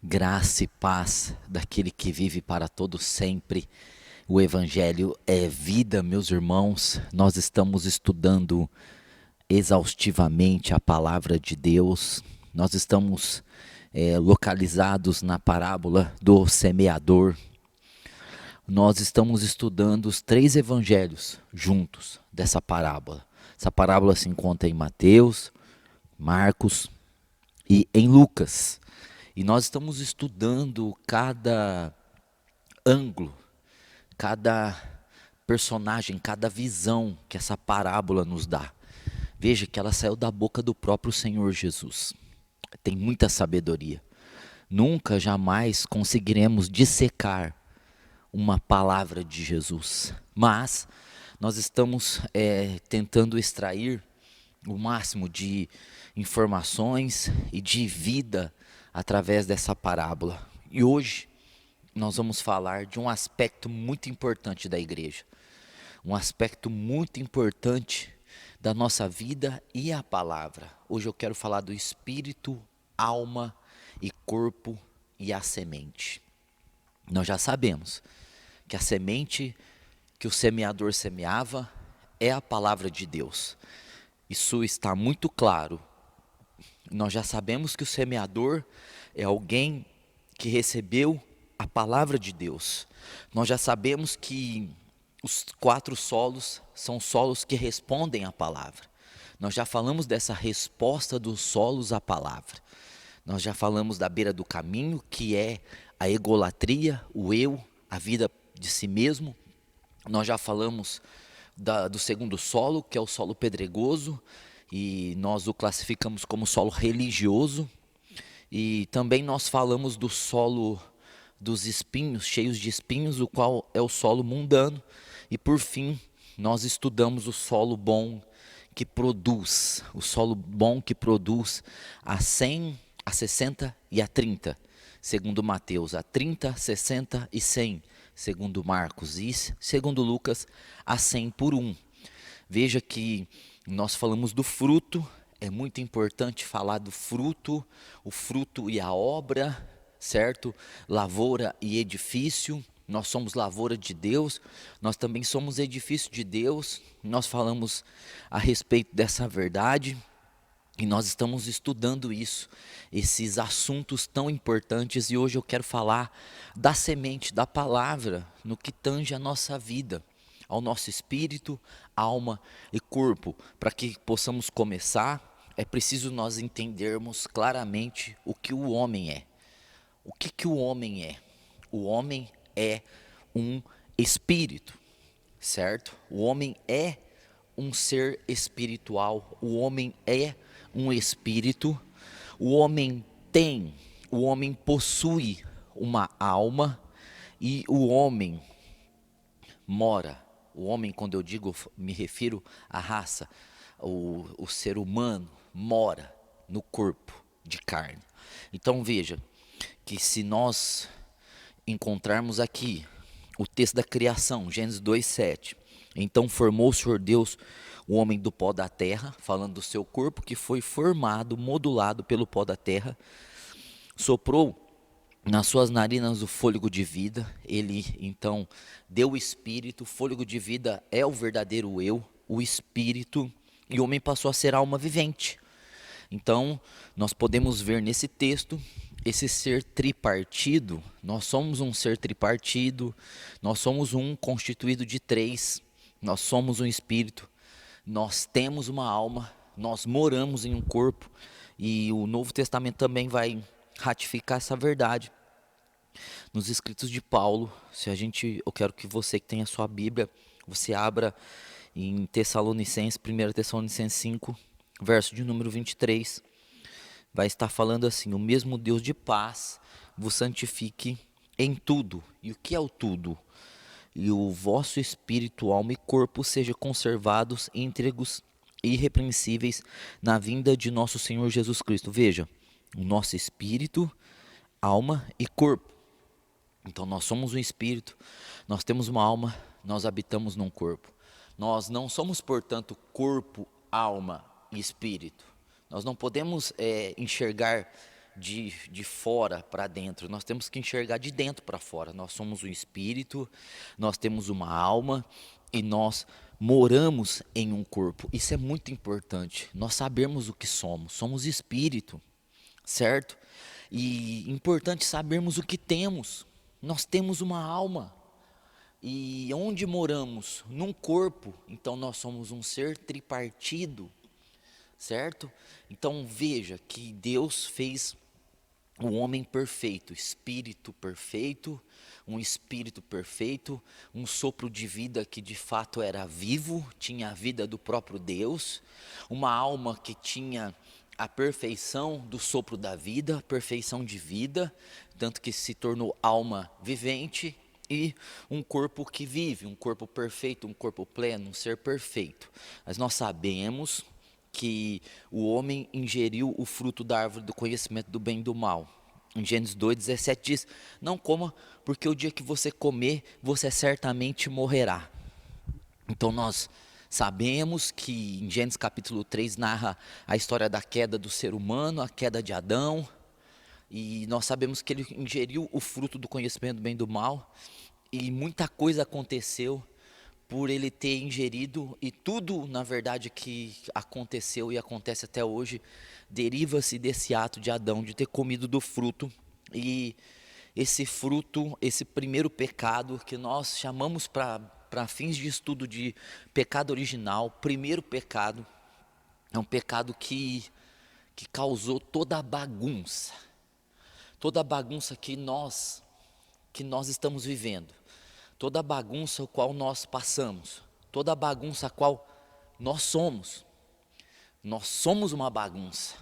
Graça e paz daquele que vive para todo sempre. O Evangelho é vida, meus irmãos. Nós estamos estudando exaustivamente a palavra de Deus. Nós estamos localizados na parábola do semeador. Nós estamos estudando os três evangelhos juntos dessa parábola. Essa parábola se encontra em Mateus, Marcos e em Lucas. E nós estamos estudando cada ângulo, cada personagem, cada visão que essa parábola nos dá. Veja que ela saiu da boca do próprio Senhor Jesus. Tem muita sabedoria. Nunca, jamais conseguiremos dissecar uma palavra de Jesus. Mas nós estamos tentando extrair o máximo de informações e de vida através dessa parábola. E hoje nós vamos falar de um aspecto muito importante da igreja, um aspecto muito importante da nossa vida e a palavra. Hoje eu quero falar do espírito, alma e corpo e a semente. Nós já sabemos que a semente que o semeador semeava é a palavra de Deus. Isso está muito claro. Nós já sabemos que o semeador é alguém que recebeu a palavra de Deus. Nós já sabemos que os 4 solos são solos que respondem à palavra. Nós já falamos dessa resposta dos solos à palavra. Nós já falamos da beira do caminho, que é a egolatria, o eu, a vida de si mesmo. Nós já falamos do segundo solo, que é o solo pedregoso, e nós o classificamos como solo religioso. E também nós falamos do solo dos espinhos, cheios de espinhos, o qual é o solo mundano. E por fim, nós estudamos o solo bom que produz, o solo bom que produz a 100, a 60 e a 30, segundo Mateus, a 30, 60 e 100, segundo Marcos, e segundo Lucas, a 100 por 1. Veja que nós falamos do fruto, é muito importante falar do fruto, o fruto e a obra, certo? Lavoura e edifício, nós somos lavoura de Deus, nós também somos edifício de Deus, nós falamos a respeito dessa verdade e nós estamos estudando isso, esses assuntos tão importantes, e hoje eu quero falar da semente, da palavra, no que tange a nossa vida, ao nosso espírito, alma e corpo. Para que possamos começar, é preciso nós entendermos claramente o que o homem é. O que o homem é? O homem é um espírito, certo? O homem é um ser espiritual, o homem é um espírito, o homem possui uma alma e o homem mora. O homem, quando eu digo, me refiro à raça, o ser humano mora no corpo de carne. Então veja que se nós encontrarmos aqui o texto da criação, Gênesis 2:7, então formou o Senhor Deus o homem do pó da terra, falando do seu corpo que foi formado, modulado pelo pó da terra, soprou nas suas narinas o fôlego de vida, ele então deu o espírito, o fôlego de vida é o verdadeiro eu, o espírito, e o homem passou a ser alma vivente. Então, nós podemos ver nesse texto esse ser tripartido. Nós somos um ser tripartido, nós somos um constituído de 3, nós somos um espírito, nós temos uma alma, nós moramos em um corpo, e o Novo Testamento também vai ratificar essa verdade. Nos escritos de Paulo, eu quero que você que tem a sua Bíblia, você abra em Tessalonicenses, 1 Tessalonicenses 5, verso de número 23, vai estar falando assim: o mesmo Deus de paz vos santifique em tudo. E o que é o tudo? E o vosso espírito, alma e corpo sejam conservados íntegros e irrepreensíveis na vinda de nosso Senhor Jesus Cristo. Veja, o nosso espírito, alma e corpo. Então nós somos um espírito, nós temos uma alma, nós habitamos num corpo. Nós não somos, portanto, corpo, alma e espírito. Nós não podemos enxergar de fora para dentro, nós temos que enxergar de dentro para fora. Nós somos um espírito, nós temos uma alma e nós moramos em um corpo. Isso é muito importante. Nós sabemos o que somos, somos espírito, certo? E importante sabermos o que temos. Nós temos uma alma. E onde moramos? Num corpo. Então nós somos um ser tripartido, certo? Então veja que Deus fez o homem perfeito, espírito perfeito, um espírito perfeito, um sopro de vida que de fato era vivo, tinha a vida do próprio Deus, uma alma que tinha a perfeição do sopro da vida, perfeição de vida, tanto que se tornou alma vivente, e um corpo que vive, um corpo perfeito, um corpo pleno, um ser perfeito. Mas nós sabemos que o homem ingeriu o fruto da árvore do conhecimento do bem e do mal. Em Gênesis 2,17 diz: não coma, porque o dia que você comer, você certamente morrerá. Então nós sabemos que em Gênesis capítulo 3 narra a história da queda do ser humano, a queda de Adão, e nós sabemos que ele ingeriu o fruto do conhecimento do bem e do mal, e muita coisa aconteceu por ele ter ingerido, e tudo na verdade que aconteceu e acontece até hoje deriva-se desse ato de Adão de ter comido do fruto. E esse fruto, esse primeiro pecado que nós chamamos para fins de estudo de pecado original, primeiro pecado, é um pecado que causou toda a bagunça que nós estamos vivendo, toda a bagunça a qual nós passamos, toda a bagunça a qual nós somos. Nós somos uma bagunça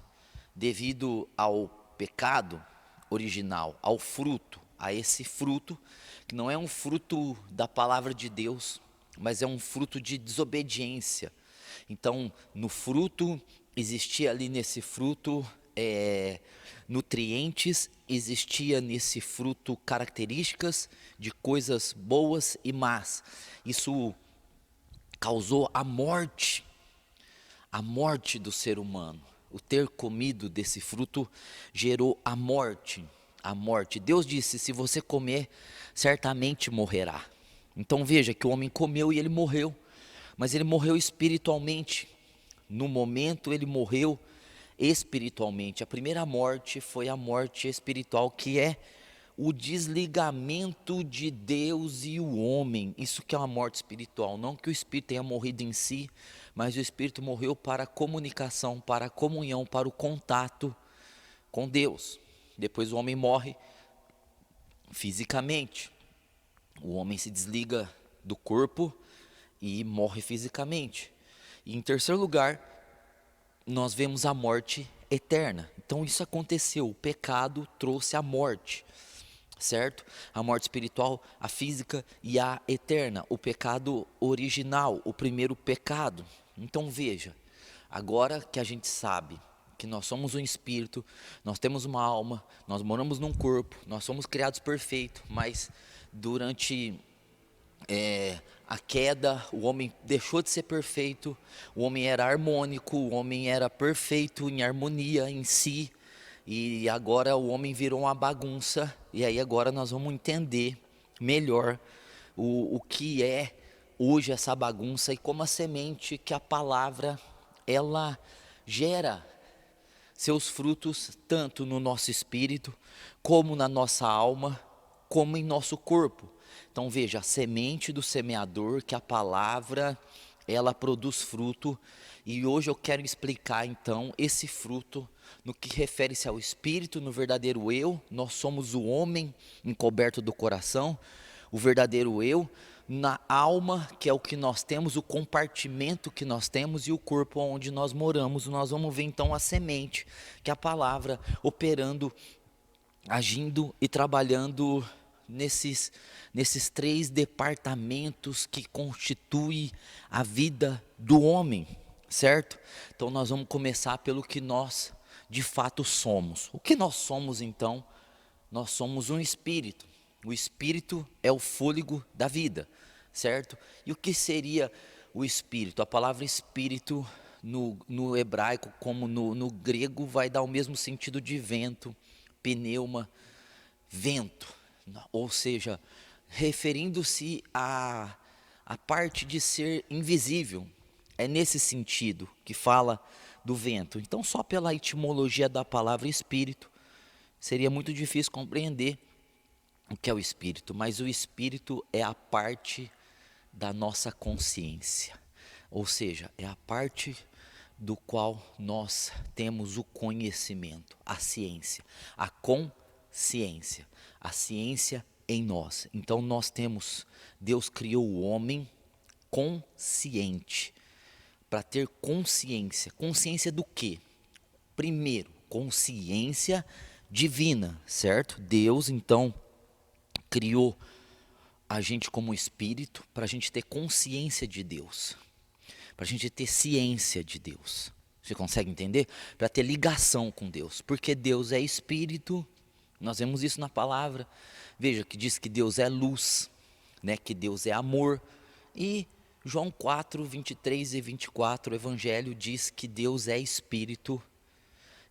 devido ao pecado original, ao fruto, a esse fruto que não é um fruto da palavra de Deus, mas é um fruto de desobediência. Então, no fruto, existia ali nesse fruto nutrientes, existia nesse fruto características de coisas boas e más. Isso causou a morte do ser humano. O ter comido desse fruto gerou a morte. A morte. Deus disse: se você comer, certamente morrerá. Então veja que o homem comeu e ele morreu, mas ele morreu espiritualmente. No momento ele morreu espiritualmente. A primeira morte foi a morte espiritual, que é o desligamento de Deus e o homem. Isso que é uma morte espiritual. Não que o espírito tenha morrido em si, mas o espírito morreu para a comunicação, para a comunhão, para o contato com Deus. Depois o homem morre fisicamente. O homem se desliga do corpo e morre fisicamente. E em terceiro lugar, nós vemos a morte eterna. Então isso aconteceu, o pecado trouxe a morte, certo? A morte espiritual, a física e a eterna, o pecado original, o primeiro pecado. Então veja, agora que a gente sabe que nós somos um espírito, nós temos uma alma, nós moramos num corpo, nós somos criados perfeitos, mas durante a queda, o homem deixou de ser perfeito, o homem era harmônico, o homem era perfeito em harmonia em si, e agora o homem virou uma bagunça, e aí agora nós vamos entender melhor o que é hoje essa bagunça e como a semente que a palavra ela gera seus frutos tanto no nosso espírito, como na nossa alma, como em nosso corpo. Então veja, a semente do semeador, que a palavra, ela produz fruto, e hoje eu quero explicar então esse fruto no que refere-se ao espírito, no verdadeiro eu. Nós somos o homem encoberto do coração, o verdadeiro eu, na alma, que é o que nós temos, o compartimento que nós temos, e o corpo onde nós moramos. Nós vamos ver então a semente, que é a palavra operando, agindo e trabalhando nesses três departamentos que constituem a vida do homem, certo? Então nós vamos começar pelo que nós de fato somos. O que nós somos então? Nós somos um espírito. O espírito é o fôlego da vida, certo? E o que seria o espírito? A palavra espírito no hebraico como no grego vai dar o mesmo sentido de vento, pneuma, vento. Ou seja, referindo-se à parte de ser invisível. É nesse sentido que fala do vento. Então, só pela etimologia da palavra espírito, seria muito difícil compreender o que é o espírito, mas o espírito é a parte da nossa consciência, ou seja, é a parte do qual nós temos o conhecimento, a ciência, a consciência, a ciência em nós. Então nós temos, Deus criou o homem consciente, para ter consciência. Consciência do quê? Primeiro, consciência divina, certo? Deus então criou a gente como espírito para a gente ter consciência de Deus, para a gente ter ciência de Deus. Você consegue entender? Para ter ligação com Deus, porque Deus é espírito. Nós vemos isso na palavra. Veja que diz que Deus é luz, né? Que Deus é amor. E João 4, 23 e 24, o Evangelho diz que Deus é espírito.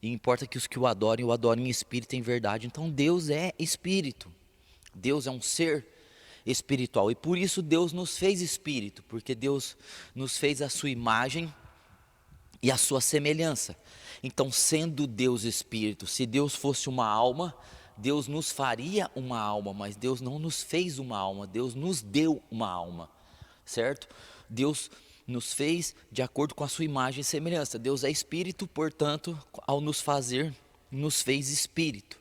E importa que os que o adorem em espírito e em verdade. Então Deus é espírito. Deus é um ser espiritual. E por isso Deus nos fez espírito. Porque Deus nos fez a sua imagem e a sua semelhança. Então, sendo Deus espírito, se Deus fosse uma alma, Deus nos faria uma alma, mas Deus não nos fez uma alma, Deus nos deu uma alma, certo? Deus nos fez de acordo com a sua imagem e semelhança. Deus é espírito, portanto, ao nos fazer, nos fez espírito.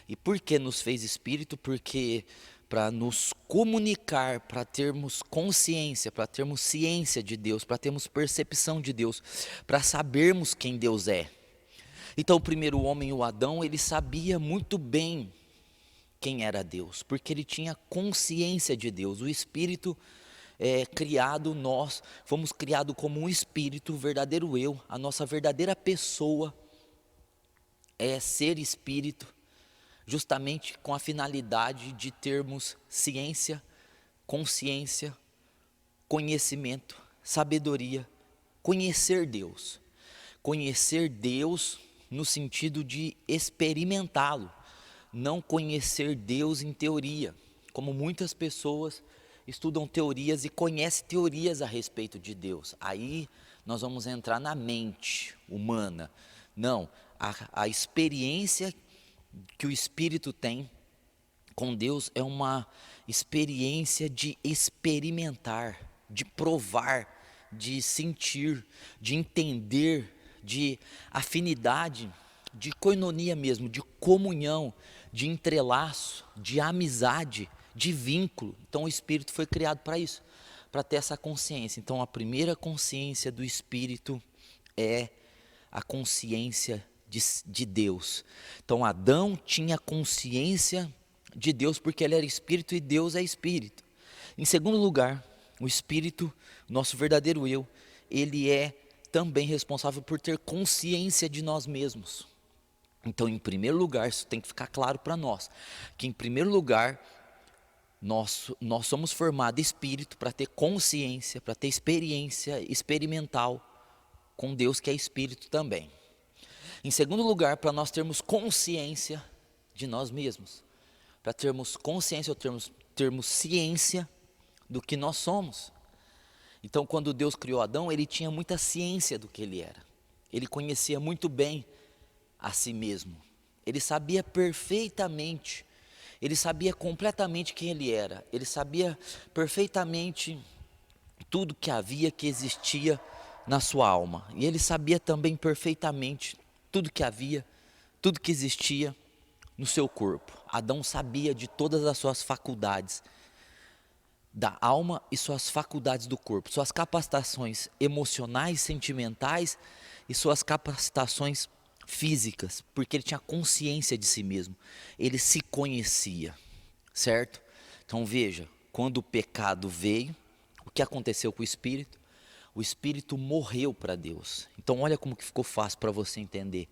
E por que nos fez espírito? Porque para nos comunicar, para termos consciência, para termos ciência de Deus, para termos percepção de Deus, para sabermos quem Deus é. Então o primeiro homem, o Adão, ele sabia muito bem quem era Deus, porque ele tinha consciência de Deus. O espírito é criado, nós fomos criados como um espírito, o verdadeiro eu, a nossa verdadeira pessoa é ser espírito, justamente com a finalidade de termos ciência, consciência, conhecimento, sabedoria, conhecer Deus. Conhecer Deus no sentido de experimentá-lo, não conhecer Deus em teoria, como muitas pessoas estudam teorias e conhecem teorias a respeito de Deus. Aí nós vamos entrar na mente humana. Não, a experiência que o Espírito tem com Deus é uma experiência de experimentar, de provar, de sentir, de entender, de afinidade, de koinonia mesmo, de comunhão, de entrelaço, de amizade, de vínculo. Então o Espírito foi criado para isso, para ter essa consciência. Então a primeira consciência do Espírito é a consciência de Deus. Então Adão tinha consciência de Deus porque ele era espírito e Deus é espírito. Em segundo lugar, o espírito, nosso verdadeiro eu, ele é também responsável por ter consciência de nós mesmos. Então, em primeiro lugar, isso tem que ficar claro para nós, que em primeiro lugar, nós somos formados espírito para ter consciência, para ter experiência experimental com Deus que é espírito também. Em segundo lugar, para nós termos consciência de nós mesmos, para termos consciência ou termos ciência do que nós somos. Então, quando Deus criou Adão, ele tinha muita ciência do que ele era. Ele conhecia muito bem a si mesmo. Ele sabia perfeitamente, ele sabia completamente quem ele era. Ele sabia perfeitamente tudo que havia, que existia na sua alma. E ele sabia também perfeitamente tudo que havia, tudo que existia no seu corpo. Adão sabia de todas as suas faculdades da alma e suas faculdades do corpo, suas capacitações emocionais, sentimentais e suas capacitações físicas, porque ele tinha consciência de si mesmo, ele se conhecia, certo? Então veja, quando o pecado veio, o que aconteceu com o espírito? O espírito morreu para Deus. Então olha como que ficou fácil para você entender.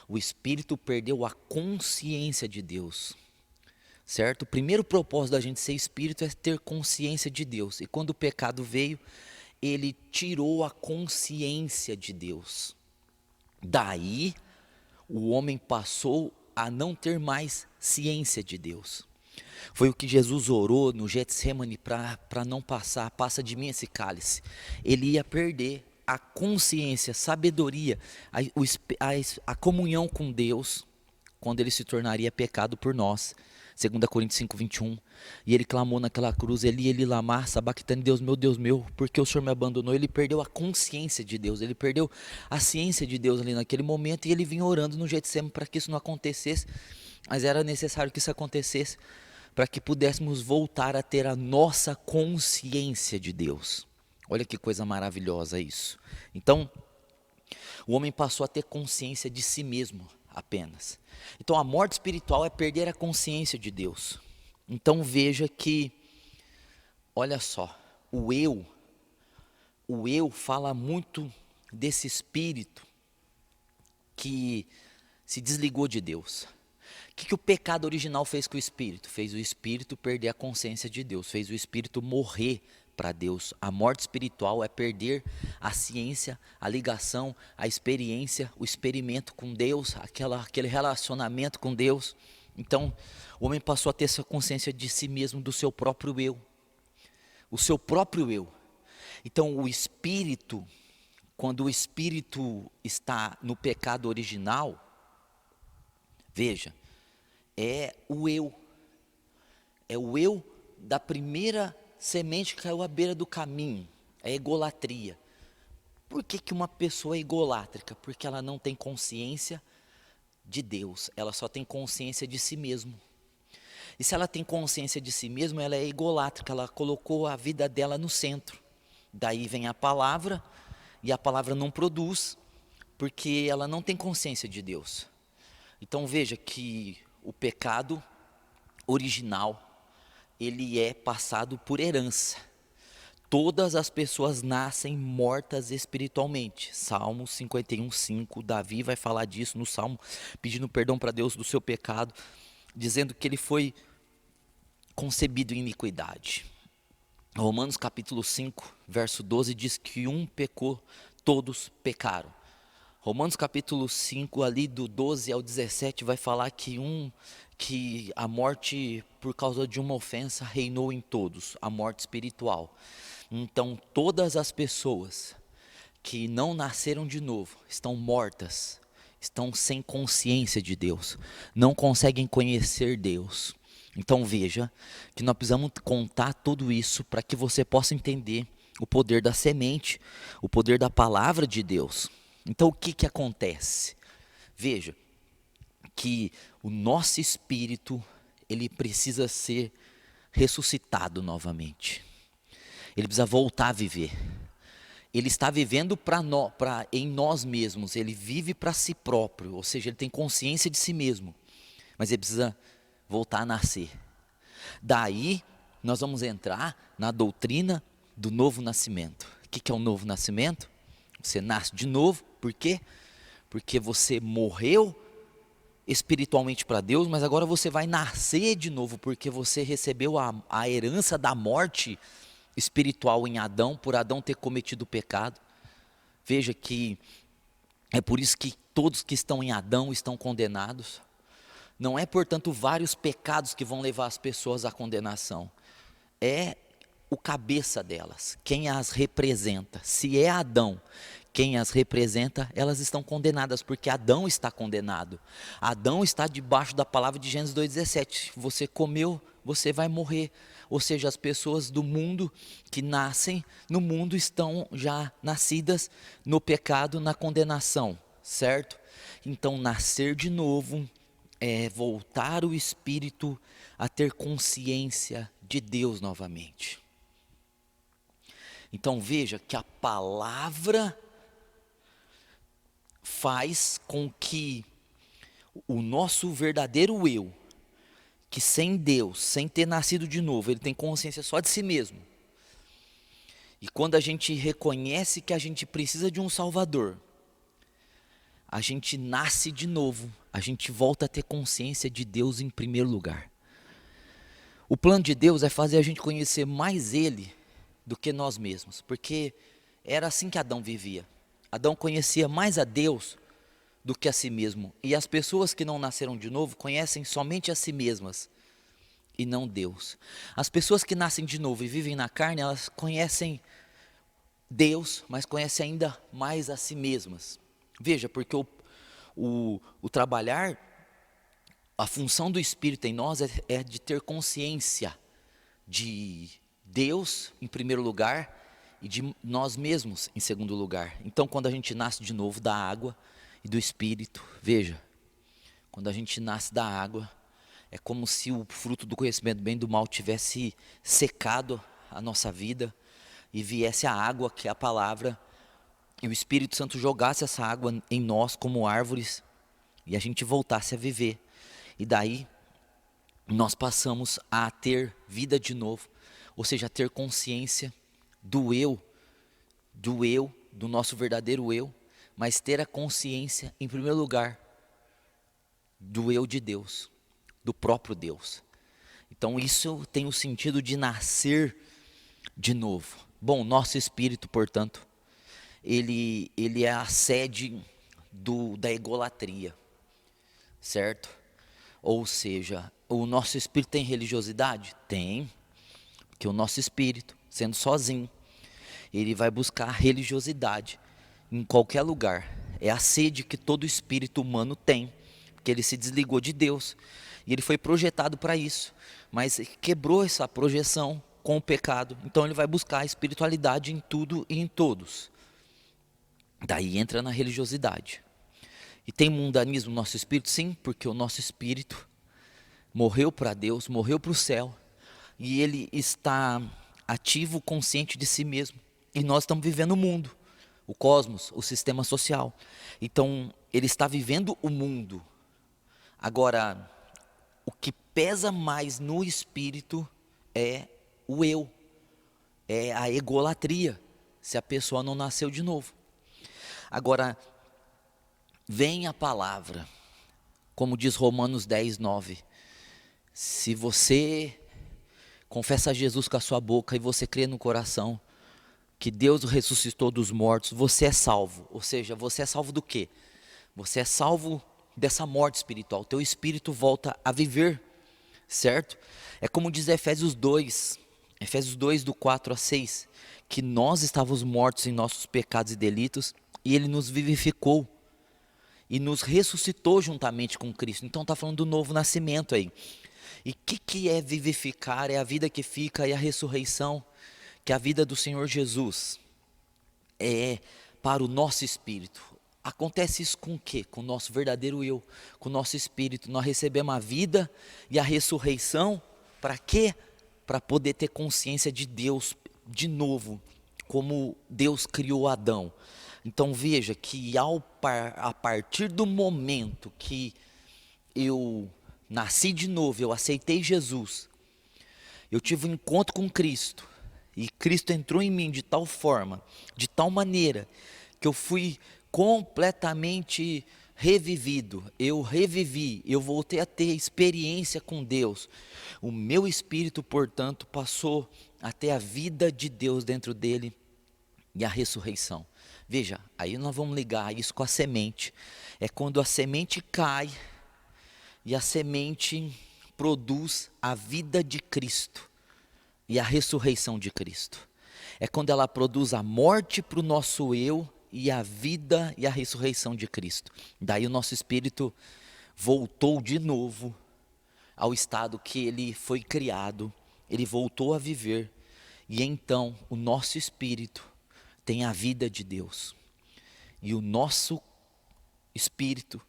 O espírito perdeu a consciência de Deus, certo? O primeiro propósito da gente ser espírito é ter consciência de Deus. E quando o pecado veio, ele tirou a consciência de Deus. Daí, o homem passou a não ter mais ciência de Deus. Foi o que Jesus orou no Getsemane para não passa de mim esse cálice. Ele ia perder a consciência, a sabedoria, a comunhão com Deus, quando ele se tornaria pecado por nós. 2 Coríntios 5, 21. E ele clamou naquela cruz: Eli, Eli, lama sabachthani, Deus meu, porque o Senhor me abandonou. Ele perdeu a consciência de Deus, ele perdeu a ciência de Deus ali naquele momento, e ele vinha orando no Getsemane para que isso não acontecesse, mas era necessário que isso acontecesse para que pudéssemos voltar a ter a nossa consciência de Deus. Olha que coisa maravilhosa isso. Então, o homem passou a ter consciência de si mesmo apenas. Então, a morte espiritual é perder a consciência de Deus. Então, veja que, olha só, o eu fala muito desse espírito que se desligou de Deus. O que o pecado original fez com o espírito? Fez o espírito perder a consciência de Deus, fez o espírito morrer para Deus. A morte espiritual é perder a ciência, a ligação, a experiência, o experimento com Deus, aquele relacionamento com Deus. Então, o homem passou a ter essa consciência de si mesmo, do seu próprio eu. O seu próprio eu. Então, o espírito, quando o espírito está no pecado original, veja, é o eu da primeira semente que caiu à beira do caminho, é a egolatria. Por que uma pessoa é egolátrica? Porque ela não tem consciência de Deus, ela só tem consciência de si mesmo. E se ela tem consciência de si mesma, ela é egolátrica, ela colocou a vida dela no centro. Daí vem a palavra, e a palavra não produz, porque ela não tem consciência de Deus. Então veja que o pecado original, ele é passado por herança. Todas as pessoas nascem mortas espiritualmente. Salmo 51:5, Davi vai falar disso no Salmo, pedindo perdão para Deus do seu pecado, dizendo que ele foi concebido em iniquidade. Romanos capítulo 5, verso 12 diz que um pecou, todos pecaram. Romanos capítulo 5, ali do 12 ao 17, vai falar que a morte por causa de uma ofensa reinou em todos, a morte espiritual. Então todas as pessoas que não nasceram de novo estão mortas, estão sem consciência de Deus, não conseguem conhecer Deus. Então veja que nós precisamos contar tudo isso para que você possa entender o poder da semente, o poder da palavra de Deus. Então o que acontece? Veja que o nosso espírito, ele precisa ser ressuscitado novamente. Ele precisa voltar a viver. Ele está vivendo em nós mesmos, ele vive para si próprio, ou seja, ele tem consciência de si mesmo, mas ele precisa voltar a nascer. Daí nós vamos entrar na doutrina do novo nascimento. O que é o novo nascimento? Você nasce de novo, por quê? Porque você morreu espiritualmente para Deus, mas agora você vai nascer de novo, porque você recebeu a herança da morte espiritual em Adão, por Adão ter cometido o pecado. Veja que é por isso que todos que estão em Adão estão condenados. Não é, portanto, vários pecados que vão levar as pessoas à condenação. É o cabeça delas, quem as representa. Se é Adão quem as representa, elas estão condenadas, porque Adão está condenado. Adão está debaixo da palavra de Gênesis 2,17. Você comeu, você vai morrer. Ou seja, as pessoas do mundo que nascem no mundo estão já nascidas no pecado, na condenação, certo? Então, nascer de novo é voltar o espírito a ter consciência de Deus novamente. Então veja que a palavra faz com que o nosso verdadeiro eu, que sem Deus, sem ter nascido de novo, ele tem consciência só de si mesmo. E quando a gente reconhece que a gente precisa de um Salvador, a gente nasce de novo, a gente volta a ter consciência de Deus em primeiro lugar. O plano de Deus é fazer a gente conhecer mais Ele do que nós mesmos, porque Era assim que Adão vivia. Adão conhecia mais a Deus do que a si mesmo. E as pessoas que não nasceram de novo conhecem somente a si mesmas e não Deus. As pessoas que nascem de novo e vivem na carne, elas conhecem Deus, mas conhecem ainda mais a si mesmas. Veja, porque o trabalhar, a função do Espírito em nós é de ter consciência de Deus em primeiro lugar e de nós mesmos em segundo lugar. Então, quando a gente nasce de novo da água e do Espírito, veja, quando a gente nasce da água, é como se o fruto do conhecimento do bem e do mal tivesse secado a nossa vida e viesse a água, que é a palavra, e o Espírito Santo jogasse essa água em nós como árvores e a gente voltasse a viver. E daí nós passamos a ter vida de novo, ou seja, a ter consciência do eu, do nosso verdadeiro eu, mas ter a consciência, em primeiro lugar, do eu de Deus, do próprio Deus. Então isso tem o sentido de nascer de novo. Bom, nosso espírito, portanto, ele é a sede da egolatria, certo? Ou seja, o nosso espírito tem religiosidade? Tem, porque o nosso espírito, sendo sozinho, ele vai buscar religiosidade em qualquer lugar. É a sede que todo espírito humano tem, porque ele se desligou de Deus e ele foi projetado para isso, mas quebrou essa projeção com o pecado. Então ele vai buscar a espiritualidade em tudo e em todos. Daí entra na religiosidade. E tem mundanismo no nosso espírito? Sim, porque o nosso espírito morreu para Deus, morreu para o céu, e ele está ativo, consciente de si mesmo. E nós estamos vivendo o mundo, o cosmos, o sistema social. Então, ele está vivendo o mundo. Agora, o que pesa mais no espírito é o eu, é a egolatria, se a pessoa não nasceu de novo. Agora, vem a palavra, como diz Romanos 10, 9. Se você confessa Jesus com a sua boca e você crê no coração que Deus o ressuscitou dos mortos, você é salvo. Ou seja, você é salvo do quê? Você é salvo dessa morte espiritual. Teu espírito volta a viver, certo? É como diz Efésios 2, do 4 a 6, que nós estávamos mortos em nossos pecados e delitos, e Ele nos vivificou e nos ressuscitou juntamente com Cristo. Então está falando do novo nascimento aí. E o que é vivificar? É a vida que fica e a ressurreição, que é a vida do Senhor Jesus. É para o nosso espírito. Acontece isso com o quê? Com o nosso verdadeiro eu, com o nosso espírito. Nós recebemos a vida e a ressurreição, para quê? Para poder ter consciência de Deus de novo, como Deus criou Adão. Então veja que a partir do momento que eu nasci de novo, eu aceitei Jesus, eu tive um encontro com Cristo, e Cristo entrou em mim de tal forma, de tal maneira, que eu fui completamente revivido, eu revivi, eu voltei a ter experiência com Deus. O meu espírito, portanto, passou a ter a vida de Deus dentro dele e a ressurreição. Veja, aí nós vamos ligar isso com a semente. É quando a semente cai e a semente produz a vida de Cristo e a ressurreição de Cristo. É quando ela produz a morte para o nosso eu e a vida e a ressurreição de Cristo. Daí o nosso espírito voltou de novo ao estado que ele foi criado, ele voltou a viver, e então o nosso espírito tem a vida de Deus, e o nosso espírito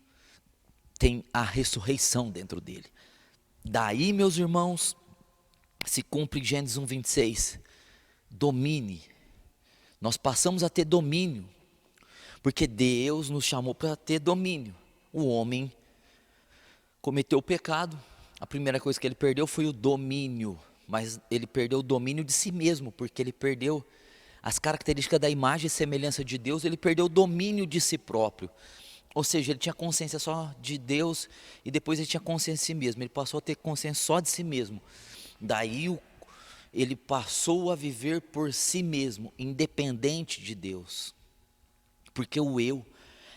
tem a ressurreição dentro dele. Daí, meus irmãos, se cumpre Gênesis 1:26, domine. Nós passamos a ter domínio, porque Deus nos chamou para ter domínio. O homem cometeu o pecado, a primeira coisa que ele perdeu foi o domínio, mas ele perdeu o domínio de si mesmo, porque ele perdeu as características da imagem e semelhança de Deus, ele perdeu o domínio de si próprio. Ou seja, ele tinha consciência só de Deus e depois ele tinha consciência de si mesmo. Ele passou a ter consciência só de si mesmo. Daí ele passou a viver por si mesmo, independente de Deus. Porque o eu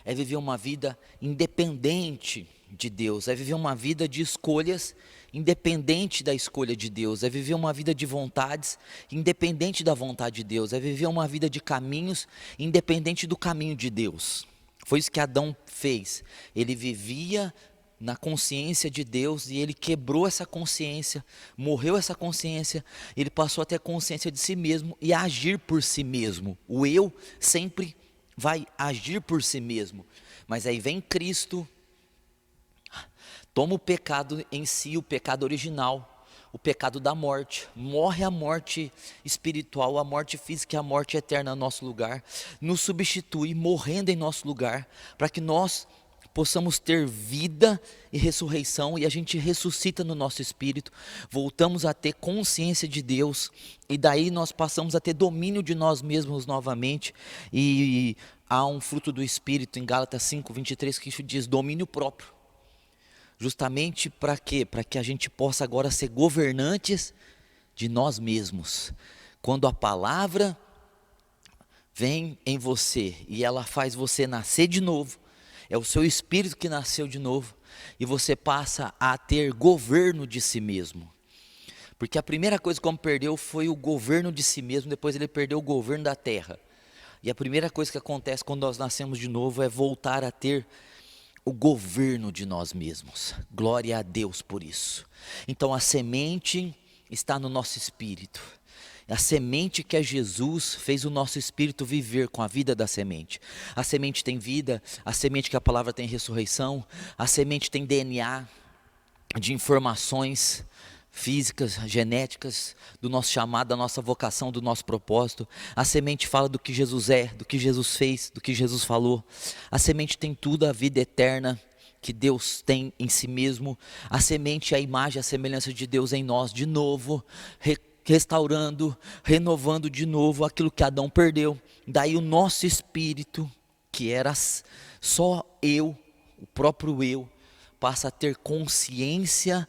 é viver uma vida independente de Deus, é viver uma vida de escolhas independente da escolha de Deus, é viver uma vida de vontades independente da vontade de Deus, é viver uma vida de caminhos independente do caminho de Deus. Foi isso que Adão fez. Ele vivia na consciência de Deus e ele quebrou essa consciência, morreu essa consciência, ele passou a ter consciência de si mesmo e a agir por si mesmo. O eu sempre vai agir por si mesmo, mas aí vem Cristo, toma o pecado em si, o pecado original, o pecado da morte, morre a morte espiritual, a morte física e a morte eterna no nosso lugar, nos substitui morrendo em nosso lugar, para que nós possamos ter vida e ressurreição, e a gente ressuscita no nosso espírito, voltamos a ter consciência de Deus, e daí nós passamos a ter domínio de nós mesmos novamente, e há um fruto do Espírito em Gálatas 5:23 que diz domínio próprio, justamente para quê? Para que a gente possa agora ser governantes de nós mesmos. Quando a palavra vem em você e ela faz você nascer de novo, é o seu espírito que nasceu de novo, e você passa a ter governo de si mesmo. Porque a primeira coisa que o homem perdeu foi o governo de si mesmo, depois ele perdeu o governo da terra. E a primeira coisa que acontece quando nós nascemos de novo é voltar a ter o governo de nós mesmos. Glória a Deus por isso. Então a semente está no nosso espírito. A semente que é Jesus fez o nosso espírito viver com a vida da semente. A semente tem vida, a semente que a palavra tem ressurreição, a semente tem DNA de informações físicas, genéticas, do nosso chamado, da nossa vocação, do nosso propósito. A semente fala do que Jesus é, do que Jesus fez, do que Jesus falou. A semente tem tudo, a vida eterna que Deus tem em si mesmo. A semente é a imagem, a semelhança de Deus em nós, de novo, restaurando, renovando de novo aquilo que Adão perdeu. Daí o nosso espírito, que era só eu, o próprio eu, passa a ter consciência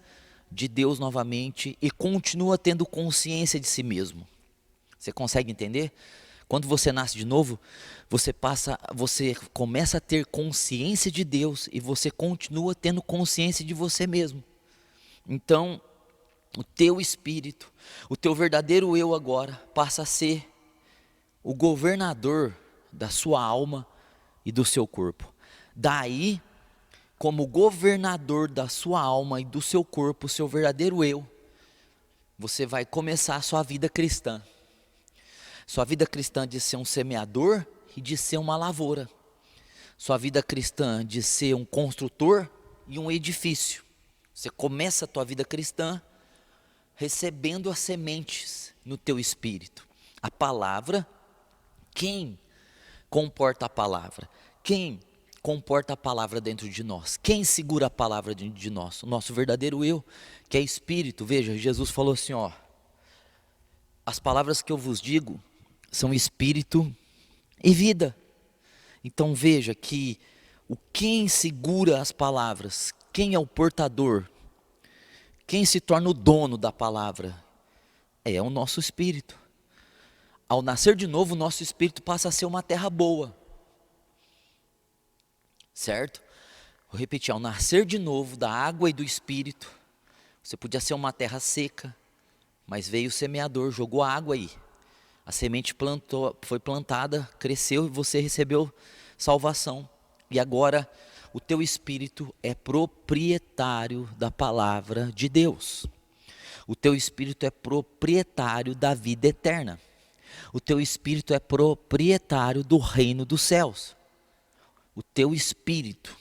de Deus novamente e continua tendo consciência de si mesmo. Você consegue entender? Quando você nasce de novo, você começa a ter consciência de Deus e você continua tendo consciência de você mesmo. Então, o teu espírito, o teu verdadeiro eu agora passa a ser o governador da sua alma e do seu corpo. Daí, como governador da sua alma e do seu corpo, o seu verdadeiro eu, você vai começar a sua vida cristã. Sua vida cristã de ser um semeador e de ser uma lavoura. Sua vida cristã de ser um construtor e um edifício. Você começa a tua vida cristã recebendo as sementes no teu espírito. A palavra, quem comporta a palavra? Quem comporta a palavra dentro de nós? Quem segura a palavra dentro de nós? O nosso verdadeiro eu, que é espírito. Veja, Jesus falou assim, ó: as palavras que eu vos digo são espírito e vida. Então veja que quem segura as palavras, quem é o portador, quem se torna o dono da palavra, é o nosso espírito. Ao nascer de novo, o nosso espírito passa a ser uma terra boa. Certo? Vou repetir, ao nascer de novo da água e do espírito, você podia ser uma terra seca, mas veio o semeador, jogou a água aí. A semente foi plantada, cresceu e você recebeu salvação. E agora o teu espírito é proprietário da palavra de Deus. O teu espírito é proprietário da vida eterna. O teu espírito é proprietário do reino dos céus. O teu espírito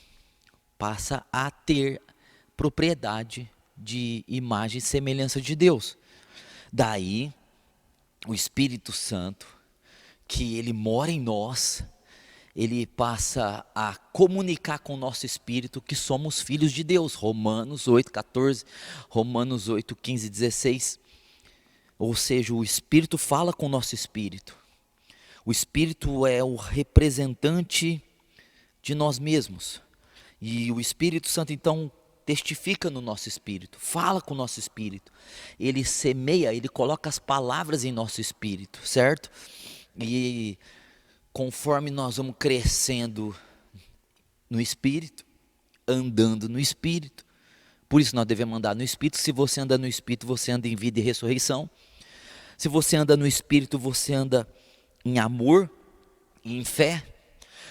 passa a ter propriedade de imagem e semelhança de Deus. Daí, o Espírito Santo, que ele mora em nós, ele passa a comunicar com o nosso espírito que somos filhos de Deus. Romanos 8:14, Romanos 8:15, 16. Ou seja, o Espírito fala com o nosso espírito. O Espírito é o representante de nós mesmos. E o Espírito Santo, então, testifica no nosso espírito, fala com o nosso espírito. Ele semeia, ele coloca as palavras em nosso espírito, certo? E conforme nós vamos crescendo no espírito, andando no espírito, por isso nós devemos andar no espírito. Se você anda no espírito, você anda em vida e ressurreição. Se você anda no espírito, você anda em amor e em fé.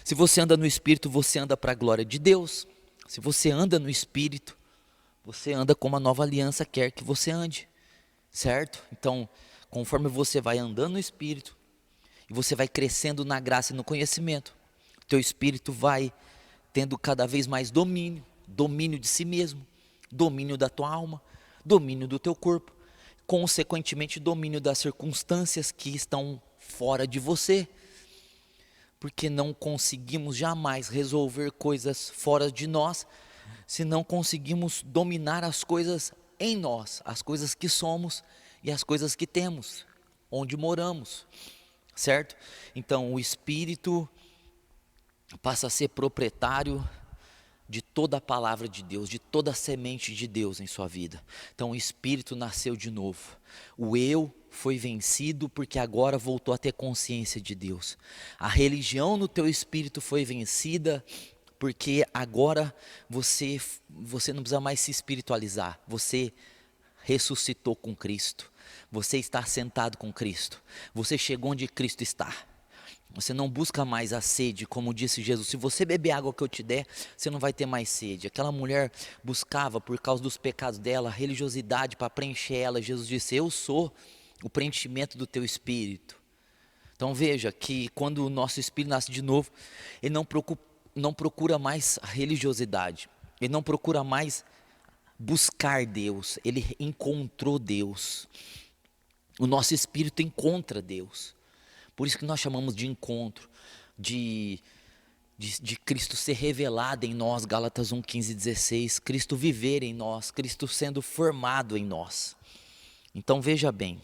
Se você anda no espírito, você anda para a glória de Deus. Se você anda no espírito, você anda como a nova aliança quer que você ande, certo? Então, conforme você vai andando no espírito, e você vai crescendo na graça e no conhecimento, teu espírito vai tendo cada vez mais domínio de si mesmo, domínio da tua alma, domínio do teu corpo, consequentemente domínio das circunstâncias que estão fora de você, porque não conseguimos jamais resolver coisas fora de nós, se não conseguimos dominar as coisas em nós, as coisas que somos e as coisas que temos, onde moramos, certo? Então o Espírito passa a ser proprietário de toda a palavra de Deus, de toda a semente de Deus em sua vida. Então o Espírito nasceu de novo. O eu foi vencido porque agora voltou a ter consciência de Deus. A religião no teu espírito foi vencida porque agora você não precisa mais se espiritualizar. Você ressuscitou com Cristo. Você está sentado com Cristo. Você chegou onde Cristo está. Você não busca mais a sede, como disse Jesus. Se você beber água que eu te der, você não vai ter mais sede. Aquela mulher buscava, por causa dos pecados dela, religiosidade para preencher ela. Jesus disse: eu sou o preenchimento do teu espírito. Então veja que quando o nosso espírito nasce de novo, ele não procura mais a religiosidade. Ele não procura mais buscar Deus. Ele encontrou Deus. O nosso espírito encontra Deus. Por isso que nós chamamos de encontro, de Cristo ser revelado em nós, Gálatas 1, 15 e 16, Cristo viver em nós, Cristo sendo formado em nós. Então veja bem,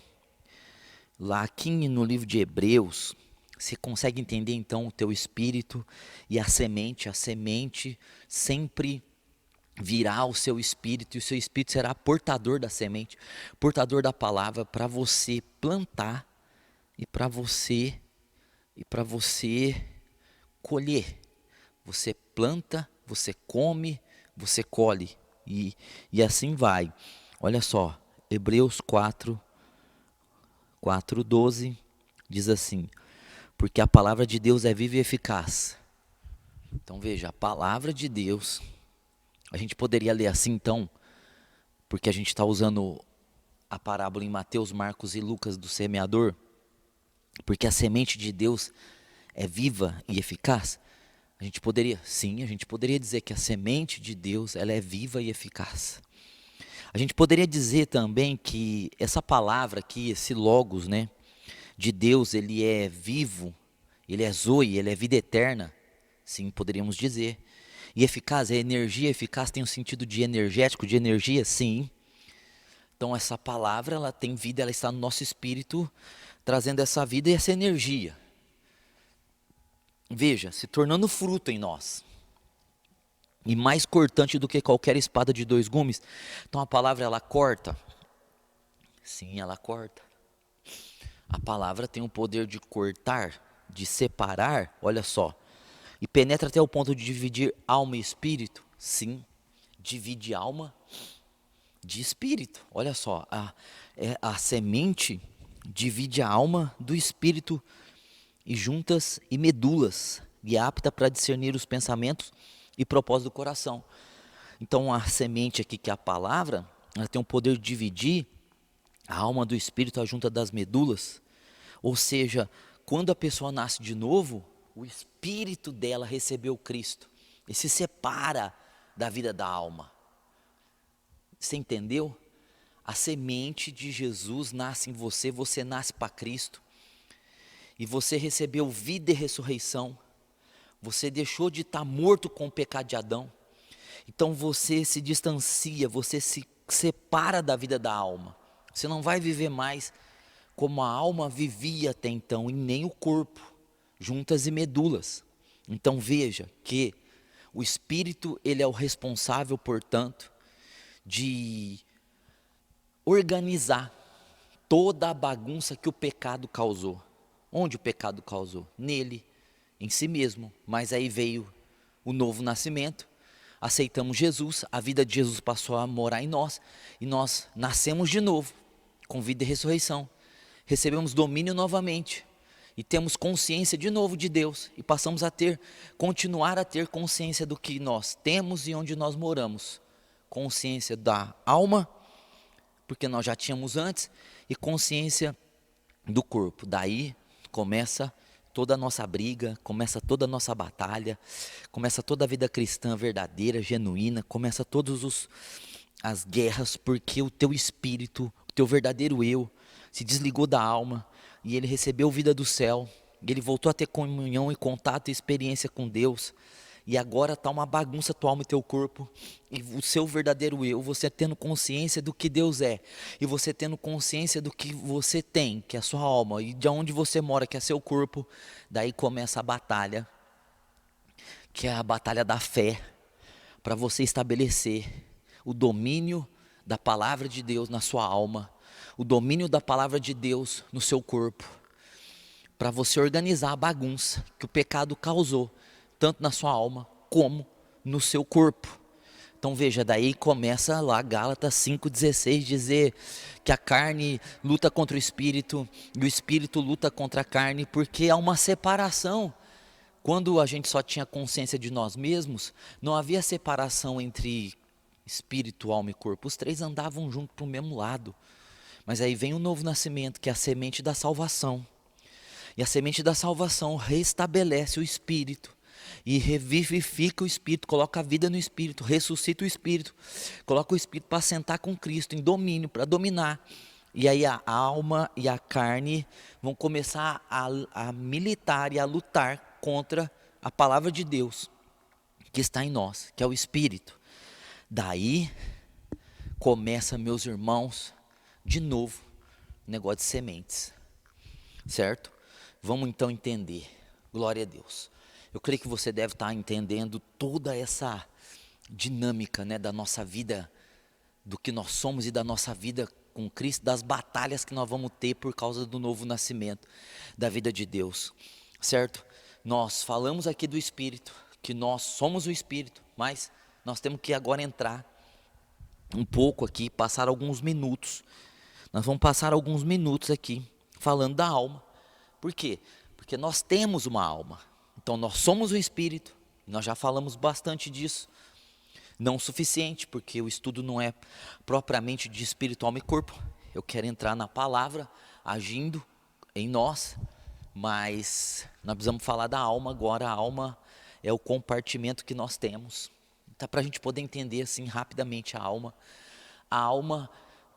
lá aqui no livro de Hebreus, você consegue entender então o teu espírito e a semente sempre virá o seu espírito, e o seu espírito será portador da semente, portador da palavra para você plantar, e para você colher. Você planta, você come, você colhe, e assim vai. Olha só, Hebreus 4:12 diz assim: porque a palavra de Deus é viva e eficaz. Então veja, a palavra de Deus, a gente poderia ler assim então, porque a gente está usando a parábola em Mateus, Marcos e Lucas do semeador, porque a semente de Deus é viva e eficaz. A gente poderia dizer que a semente de Deus, ela é viva e eficaz. A gente poderia dizer também que essa palavra aqui, esse logos, né, de Deus, ele é vivo, ele é zoe, ele é vida eterna. Sim, poderíamos dizer. E eficaz, energia eficaz tem um sentido de energético, de energia, sim. Então essa palavra, ela tem vida, ela está no nosso espírito, trazendo essa vida e essa energia. Veja, se tornando fruto em nós. E mais cortante do que qualquer espada de 2 gumes. Então a palavra, ela corta? Sim, ela corta. A palavra tem o poder de cortar, de separar, olha só. E penetra até o ponto de dividir alma e espírito. Sim, divide alma de espírito. Olha só, a semente divide a alma do espírito e juntas e medulas, e é apta para discernir os pensamentos e propósitos do coração. Então a semente aqui, que é a palavra, ela tem o poder de dividir a alma do espírito, a junta das medulas. Ou seja, quando a pessoa nasce de novo, o espírito dela recebeu Cristo e se separa da vida da alma. Você entendeu? A semente de Jesus nasce em você, você nasce para Cristo. E você recebeu vida e ressurreição. Você deixou de estar morto com o pecado de Adão. Então você se distancia, você se separa da vida da alma. Você não vai viver mais como a alma vivia até então, e nem o corpo, juntas e medulas. Então veja que o Espírito, ele é o responsável, portanto, de organizar toda a bagunça que o pecado causou. Onde o pecado causou? Nele, em si mesmo. Mas aí veio o novo nascimento, aceitamos Jesus, a vida de Jesus passou a morar em nós, e nós nascemos de novo, com vida e ressurreição. Recebemos domínio novamente, e temos consciência de novo de Deus, e passamos a continuar a ter consciência do que nós temos e onde nós moramos. Consciência da alma, porque nós já tínhamos antes, e consciência do corpo. Daí começa toda a nossa briga, começa toda a nossa batalha, começa toda a vida cristã verdadeira, genuína, começa todas as guerras, porque o teu espírito, o teu verdadeiro eu, se desligou da alma, e ele recebeu vida do céu, e ele voltou a ter comunhão e contato e experiência com Deus, e agora está uma bagunça tua alma e teu corpo, e o seu verdadeiro eu, você tendo consciência do que Deus é, e você tendo consciência do que você tem, que é a sua alma, e de onde você mora, que é seu corpo, daí começa a batalha, que é a batalha da fé, para você estabelecer o domínio da palavra de Deus na sua alma, o domínio da palavra de Deus no seu corpo, para você organizar a bagunça que o pecado causou, tanto na sua alma como no seu corpo. Então veja, daí começa lá Gálatas 5,16 dizer que a carne luta contra o espírito e o espírito luta contra a carne, porque há uma separação. Quando a gente só tinha consciência de nós mesmos, não havia separação entre espírito, alma e corpo. Os três andavam juntos para o mesmo lado. Mas aí vem o novo nascimento, que é a semente da salvação. E a semente da salvação restabelece o espírito e revivifica o espírito, coloca a vida no espírito, ressuscita o espírito, coloca o espírito para sentar com Cristo em domínio, para dominar. E aí a alma e a carne vão começar a militar e a lutar contra a palavra de Deus que está em nós, que é o espírito. Daí começa, meus irmãos, de novo, o negócio de sementes, certo? Vamos então entender, glória a Deus. Eu creio que você deve estar entendendo toda essa dinâmica, né, da nossa vida, do que nós somos e da nossa vida com Cristo, das batalhas que nós vamos ter por causa do novo nascimento, da vida de Deus, certo? Nós falamos aqui do Espírito, que nós somos o Espírito, mas nós temos que agora entrar um pouco aqui, passar alguns minutos. Nós vamos passar alguns minutos aqui falando da alma. Por quê? Porque nós temos uma alma. Então nós somos o Espírito. Nós já falamos bastante disso. Não o suficiente, porque o estudo não é propriamente de espírito, alma e corpo. Eu quero entrar na palavra agindo em nós, mas nós precisamos falar da alma agora. A alma é o compartimento que nós temos. Tá, para a gente poder entender assim rapidamente a alma. A alma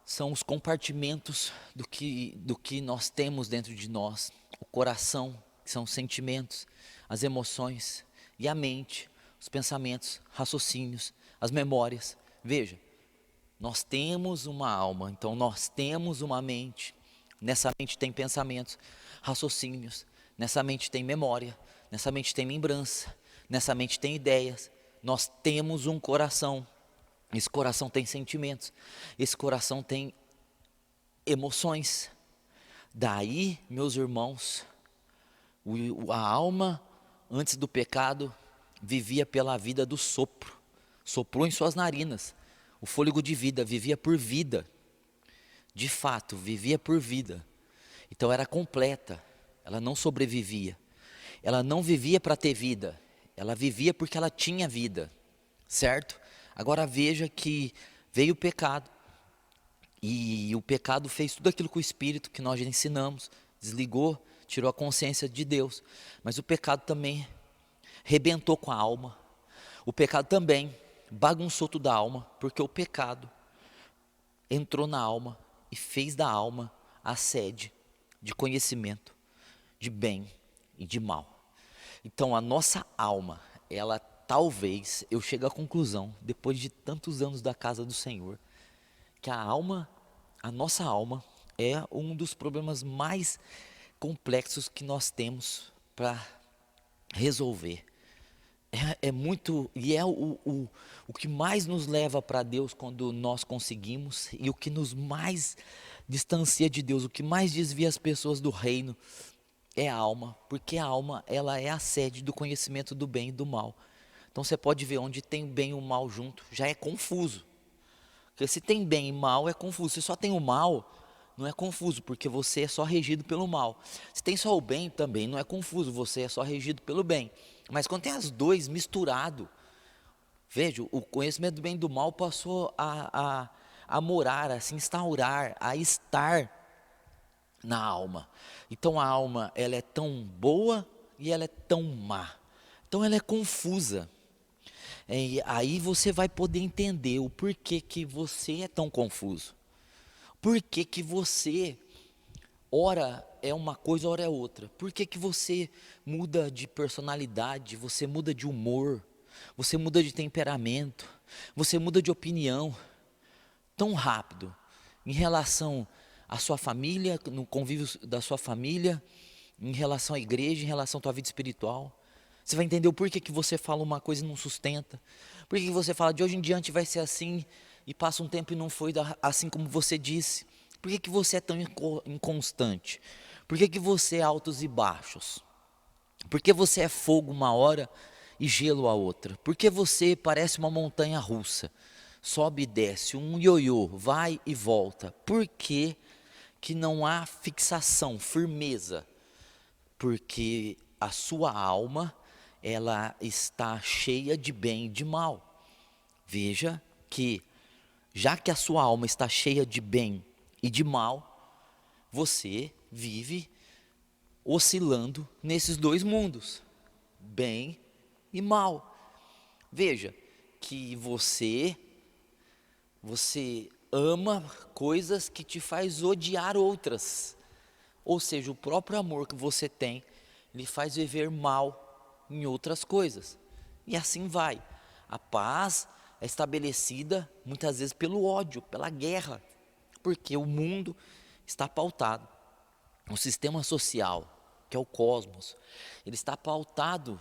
são os compartimentos do que nós temos dentro de nós. O coração, que são os sentimentos, as emoções, e a mente, os pensamentos, raciocínios, as memórias. Veja, nós temos uma alma, então nós temos uma mente. Nessa mente tem pensamentos, raciocínios, nessa mente tem memória, nessa mente tem lembrança, nessa mente tem ideias. Nós temos um coração, esse coração tem sentimentos, esse coração tem emoções. Daí, meus irmãos, a alma, antes do pecado, vivia pela vida do sopro, soprou em suas narinas, o fôlego de vida, vivia por vida, de fato, vivia por vida. Então era completa, ela não sobrevivia, ela não vivia para ter vida, ela vivia porque ela tinha vida, certo? Agora veja que veio o pecado, e o pecado fez tudo aquilo com o Espírito que nós já ensinamos, desligou, tirou a consciência de Deus, mas o pecado também rebentou com a alma, o pecado também bagunçou tudo a alma, porque o pecado entrou na alma e fez da alma a sede de conhecimento, de bem e de mal. Então a nossa alma, ela talvez, eu chego à conclusão, depois de tantos anos da casa do Senhor, que a nossa alma é um dos problemas mais complexos que nós temos para resolver. é muito, e é o que mais nos leva para Deus quando nós conseguimos, e o que nos mais distancia de Deus, o que mais desvia as pessoas do reino, é a alma, porque a alma, ela é a sede do conhecimento do bem e do mal. Então você pode ver onde tem o bem e o mal junto, já é confuso. Porque se tem bem e mal, é confuso. Se só tem o mal, não é confuso, porque você é só regido pelo mal. Se tem só o bem, também não é confuso, você é só regido pelo bem. Mas quando tem as dois misturado, veja, o conhecimento do bem e do mal passou a morar, a se instaurar, a estar na alma. Então a alma, ela é tão boa e ela é tão má. Então ela é confusa. E aí você vai poder entender o porquê que você é tão confuso. Por que que você, ora é uma coisa, ora é outra? Por que que você muda de personalidade, você muda de humor, você muda de temperamento, você muda de opinião tão rápido em relação à sua família, no convívio da sua família, em relação à igreja, em relação à tua vida espiritual? Você vai entender o porquê que você fala uma coisa e não sustenta. Por que você fala de hoje em diante vai ser assim e passa um tempo e não foi assim como você disse? Por que você é tão inconstante? Por que você é altos e baixos? Por que você é fogo uma hora e gelo a outra? Por que você parece uma montanha russa? Sobe e desce, um ioiô, vai e volta. Por que não há fixação, firmeza? Porque a sua alma, ela está cheia de bem e de mal. Veja que, já que a sua alma está cheia de bem e de mal, você vive oscilando nesses dois mundos, bem e mal. Veja que você ama coisas que te faz odiar outras. Ou seja, o próprio amor que você tem lhe faz viver mal em outras coisas. E assim vai. A paz é estabelecida muitas vezes pelo ódio, pela guerra, porque o mundo está pautado. O sistema social, que é o cosmos, ele está pautado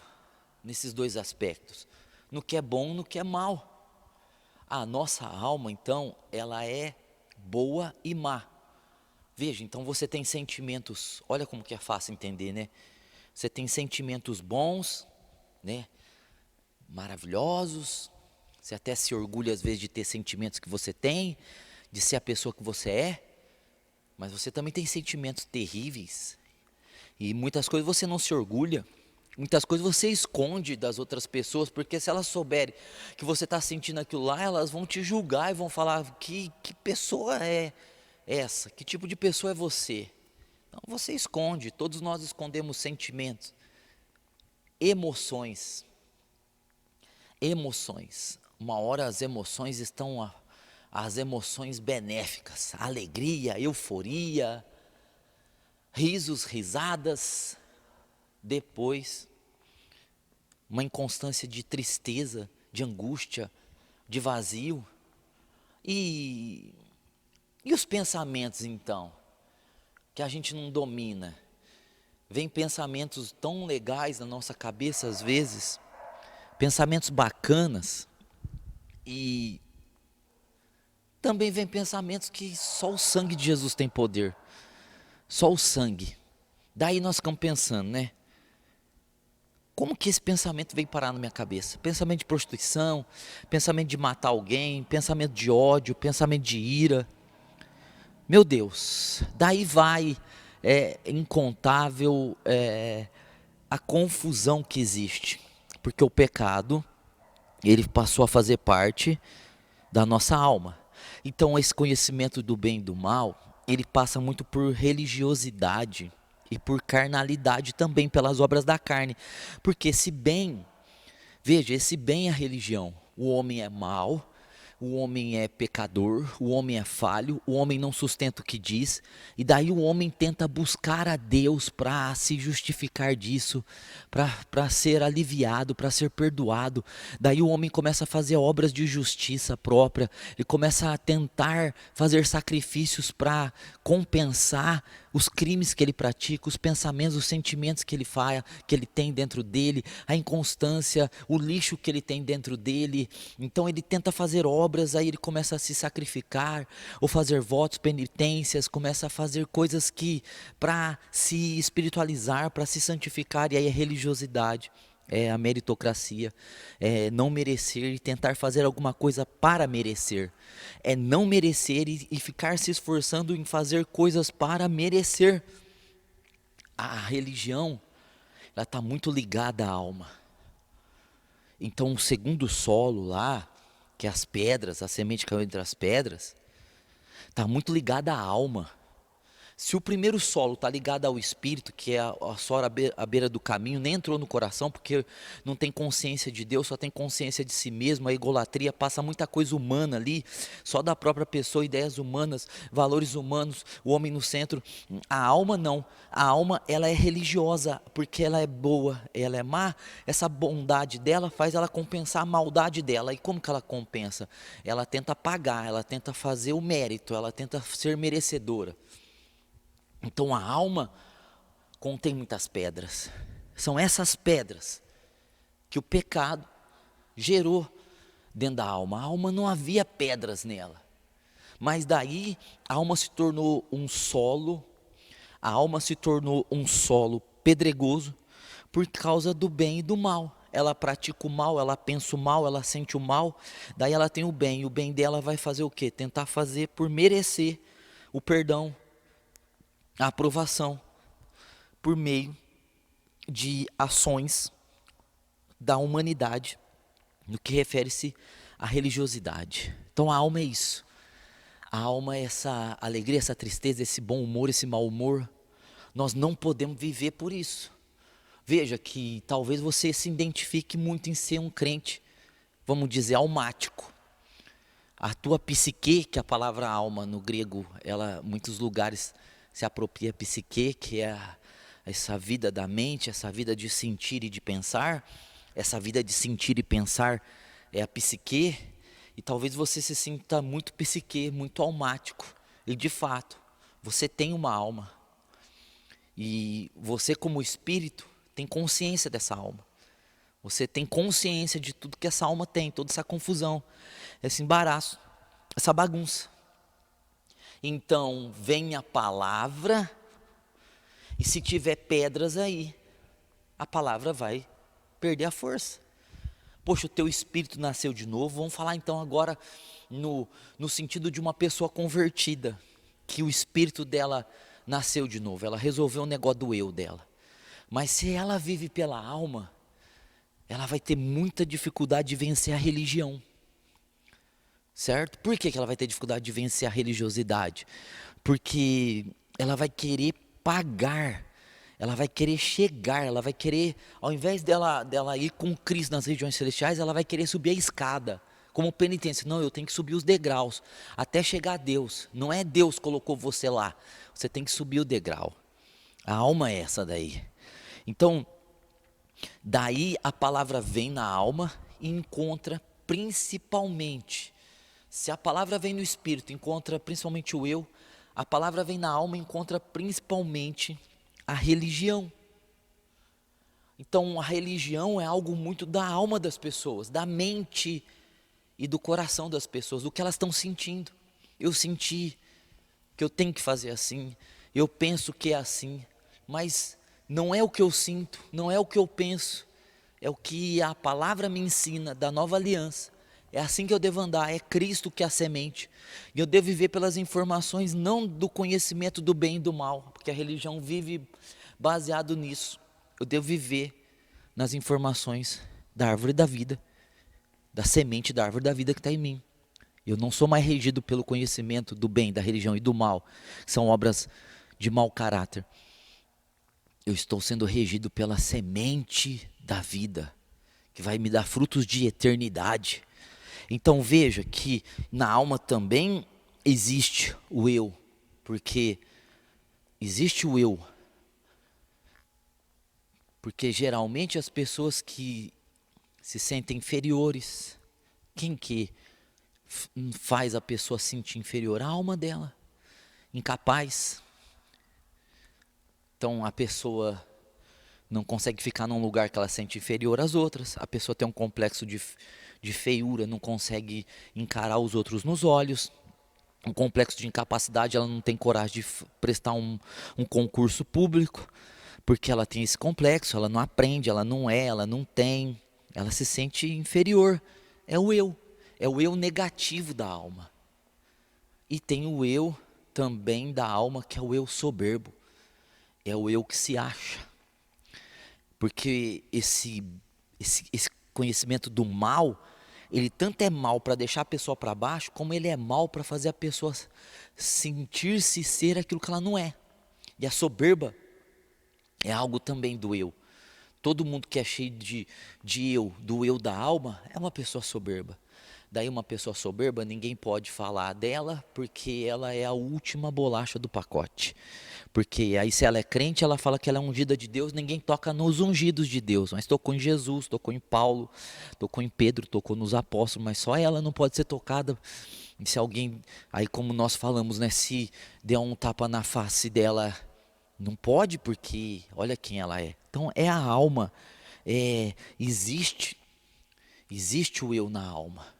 nesses dois aspectos, no que é bom e no que é mal. A nossa alma, então, ela é boa e má. Veja, então você tem sentimentos, olha como que é fácil entender, né? Você tem sentimentos bons, né? Maravilhosos. Você até se orgulha às vezes de ter sentimentos que você tem, de ser a pessoa que você é. Mas você também tem sentimentos terríveis. E muitas coisas você não se orgulha. Muitas coisas você esconde das outras pessoas, porque se elas souberem que você está sentindo aquilo lá, elas vão te julgar e vão falar que pessoa é essa, que tipo de pessoa é você. Então você esconde, todos nós escondemos sentimentos, emoções. Emoções, uma hora as emoções estão, as emoções benéficas, alegria, euforia, risos, risadas, depois uma inconstância de tristeza, de angústia, de vazio. E os pensamentos então, que a gente não domina? Vem pensamentos tão legais na nossa cabeça às vezes, pensamentos bacanas, e também vem pensamentos que só o sangue de Jesus tem poder, só o sangue. Daí nós ficamos pensando, né? Como que esse pensamento veio parar na minha cabeça? Pensamento de prostituição, pensamento de matar alguém, pensamento de ódio, pensamento de ira. Meu Deus, daí vai incontável a confusão que existe. Porque o pecado, ele passou a fazer parte da nossa alma. Então esse conhecimento do bem e do mal, ele passa muito por religiosidade e por carnalidade também, pelas obras da carne. Porque esse bem, veja, esse bem é a religião. O homem é mau, o homem é pecador, o homem é falho, o homem não sustenta o que diz, e daí o homem tenta buscar a Deus para se justificar disso, para ser aliviado, para ser perdoado. Daí o homem começa a fazer obras de justiça própria, ele começa a tentar fazer sacrifícios para compensar os crimes que ele pratica, os pensamentos, os sentimentos que ele faz, que ele tem dentro dele, a inconstância, o lixo que ele tem dentro dele. Então ele tenta fazer obras, aí ele começa a se sacrificar, ou fazer votos, penitências, começa a fazer coisas que para se espiritualizar, para se santificar, e aí é religiosidade. É a meritocracia, é não merecer e tentar fazer alguma coisa para merecer, é não merecer e ficar se esforçando em fazer coisas para merecer. A religião, ela está muito ligada à alma. Então o segundo solo lá, que é as pedras, a semente caiu entre as pedras, está muito ligada à alma. Se o primeiro solo está ligado ao espírito, que é a sora à beira do caminho, nem entrou no coração, porque não tem consciência de Deus, só tem consciência de si mesmo, a idolatria passa muita coisa humana ali, só da própria pessoa, ideias humanas, valores humanos, o homem no centro. A alma não, a alma ela é religiosa, porque ela é boa, ela é má, essa bondade dela faz ela compensar a maldade dela. E como que ela compensa? Ela tenta pagar, ela tenta fazer o mérito, ela tenta ser merecedora. Então a alma contém muitas pedras. São essas pedras que o pecado gerou dentro da alma. A alma não havia pedras nela. Mas daí a alma se tornou um solo, a alma se tornou um solo pedregoso por causa do bem e do mal. Ela pratica o mal, ela pensa o mal, ela sente o mal, daí ela tem o bem. E o bem dela vai fazer o quê? Tentar fazer por merecer o perdão, a aprovação, por meio de ações da humanidade, no que refere-se à religiosidade. Então a alma é isso. A alma é essa alegria, essa tristeza, esse bom humor, esse mau humor. Nós não podemos viver por isso. Veja que talvez você se identifique muito em ser um crente, vamos dizer, almático. A tua psique, que é a palavra alma no grego, ela em muitos lugares se apropria psique, que é essa vida da mente, essa vida de sentir e de pensar. Essa vida de sentir e pensar é a psique, e talvez você se sinta muito psique, muito almático. E de fato, você tem uma alma. E você como espírito tem consciência dessa alma. Você tem consciência de tudo que essa alma tem, toda essa confusão, esse embaraço, essa bagunça. Então vem a palavra, e se tiver pedras aí, a palavra vai perder a força. Poxa, o teu espírito nasceu de novo. Vamos falar então agora no sentido de uma pessoa convertida, que o espírito dela nasceu de novo, ela resolveu o negócio do eu dela. Mas se ela vive pela alma, ela vai ter muita dificuldade de vencer a religião. Certo? Por que ela vai ter dificuldade de vencer a religiosidade? Porque ela vai querer pagar, ela vai querer chegar, ela vai querer, ao invés dela ir com Cristo nas regiões celestiais, ela vai querer subir a escada, como penitência. Não, eu tenho que subir os degraus, até chegar a Deus. Não é Deus que colocou você lá, você tem que subir o degrau. A alma é essa daí. Então, daí a palavra vem na alma e encontra principalmente. Se a palavra vem no espírito, encontra principalmente o eu. A palavra vem na alma e encontra principalmente a religião. Então a religião é algo muito da alma das pessoas, da mente e do coração das pessoas, do que elas estão sentindo. Eu senti que eu tenho que fazer assim, eu penso que é assim, mas não é o que eu sinto, não é o que eu penso, é o que a palavra me ensina da nova aliança. É assim que eu devo andar, é Cristo que é a semente. E eu devo viver pelas informações, não do conhecimento do bem e do mal, porque a religião vive baseado nisso. Eu devo viver nas informações da árvore da vida, da semente da árvore da vida que está em mim. Eu não sou mais regido pelo conhecimento do bem, da religião e do mal, que são obras de mau caráter. Eu estou sendo regido pela semente da vida, que vai me dar frutos de eternidade. Então veja que na alma também existe o eu, porque existe o eu, porque geralmente as pessoas que se sentem inferiores, quem que faz a pessoa se sentir inferior? A alma dela, incapaz, Então a pessoa não consegue ficar num lugar que ela sente inferior às outras. A pessoa tem um complexo de feiura, não consegue encarar os outros nos olhos. Um complexo de incapacidade, ela não tem coragem de prestar um concurso público, porque ela tem esse complexo, ela não aprende, ela não tem, ela se sente inferior. É o eu negativo da alma. E tem o eu também da alma, que é o eu soberbo, é o eu que se acha. Porque esse conhecimento do mal, ele tanto é mal para deixar a pessoa para baixo, como ele é mal para fazer a pessoa sentir-se ser aquilo que ela não é. E a soberba é algo também do eu. Todo mundo que é cheio do eu da alma, é uma pessoa soberba. Daí uma pessoa soberba, ninguém pode falar dela, porque ela é a última bolacha do pacote. Porque aí se ela é crente, ela fala que ela é ungida de Deus, ninguém toca nos ungidos de Deus. Mas tocou em Jesus, tocou em Paulo, tocou em Pedro, tocou nos apóstolos, mas só ela não pode ser tocada. E se alguém, aí como nós falamos, né, se der um tapa na face dela, não pode, porque olha quem ela é. Então é a alma, existe o eu na alma.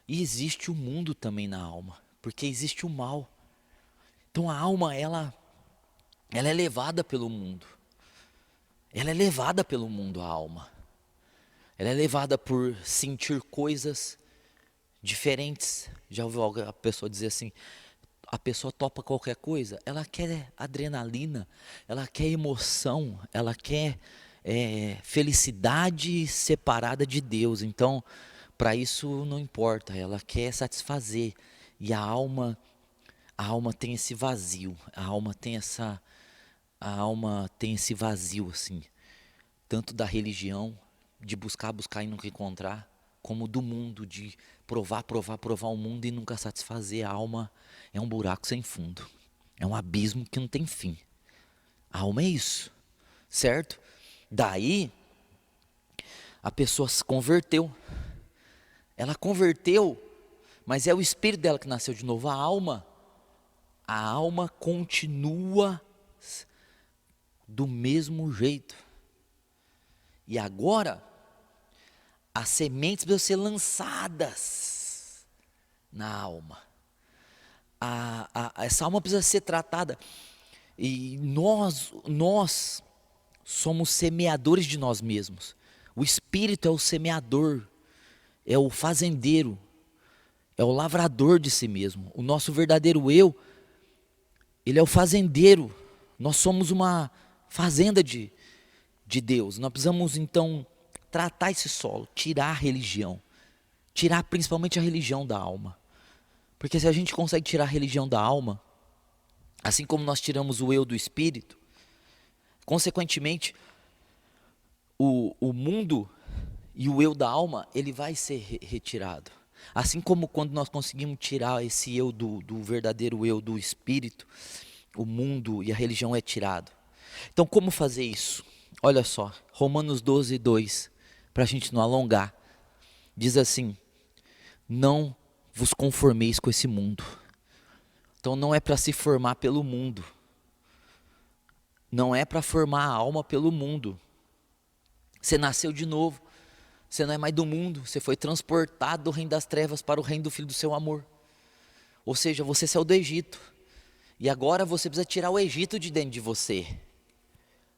E existe o mundo também na alma, porque existe o mal. Então a alma, ela é levada pelo mundo. Ela é levada pelo mundo, a alma. Ela é levada por sentir coisas diferentes. Já ouviu a pessoa dizer assim, a pessoa topa qualquer coisa, ela quer adrenalina, ela quer emoção, ela quer felicidade separada de Deus. Então, para isso não importa, ela quer satisfazer. E a alma tem esse vazio, a alma tem esse vazio assim, tanto da religião, de buscar e nunca encontrar, como do mundo, de provar o mundo e nunca satisfazer. A alma é um buraco sem fundo, é um abismo que não tem fim. A alma é isso, certo? Daí, a pessoa se converteu. Ela converteu, mas é o espírito dela que nasceu de novo. A alma continua do mesmo jeito. E agora, as sementes precisam ser lançadas na alma. Essa alma precisa ser tratada. E nós somos semeadores de nós mesmos. O Espírito é o semeador, é o fazendeiro, é o lavrador de si mesmo. O nosso verdadeiro eu, ele é o fazendeiro. Nós somos uma fazenda de Deus. Nós precisamos então tratar esse solo, tirar a religião, tirar principalmente a religião da alma. Porque se a gente consegue tirar a religião da alma, assim como nós tiramos o eu do espírito, consequentemente, o mundo e o eu da alma, ele vai ser retirado. Assim como quando nós conseguimos tirar esse eu do verdadeiro eu do espírito, o mundo e a religião é tirado. Então como fazer isso? Olha só, Romanos 12, 2, para a gente não alongar, diz assim, não vos conformeis com esse mundo. Então não é para se formar pelo mundo, não é para formar a alma pelo mundo. Você nasceu de novo, você não é mais do mundo, você foi transportado do reino das trevas para o reino do Filho do seu amor. Ou seja, você saiu do Egito, e agora você precisa tirar o Egito de dentro de você.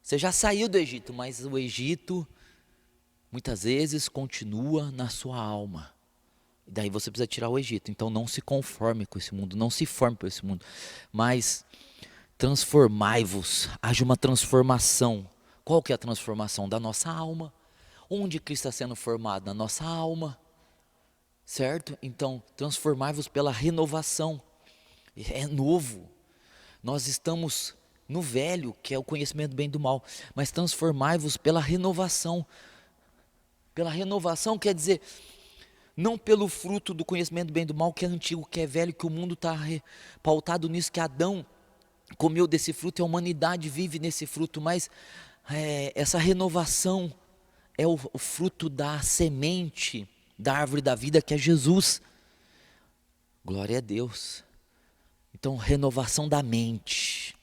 Você já saiu do Egito, mas o Egito muitas vezes continua na sua alma. E daí você precisa tirar o Egito. Então não se conforme com esse mundo, não se forme por esse mundo, mas transformai-vos. Haja uma transformação. Qual que é a transformação? Da nossa alma. Onde Cristo está sendo formado? Na nossa alma. Certo? Então, transformai-vos pela renovação. É novo. Nós estamos no velho, que é o conhecimento do bem e do mal, mas transformai-vos pela renovação. Pela renovação quer dizer, não pelo fruto do conhecimento do bem e do mal, que é antigo, que é velho, que o mundo está pautado nisso, que Adão comeu desse fruto e a humanidade vive nesse fruto, mas essa renovação é o fruto da semente da árvore da vida, que é Jesus. Glória a Deus. Então, renovação da mente.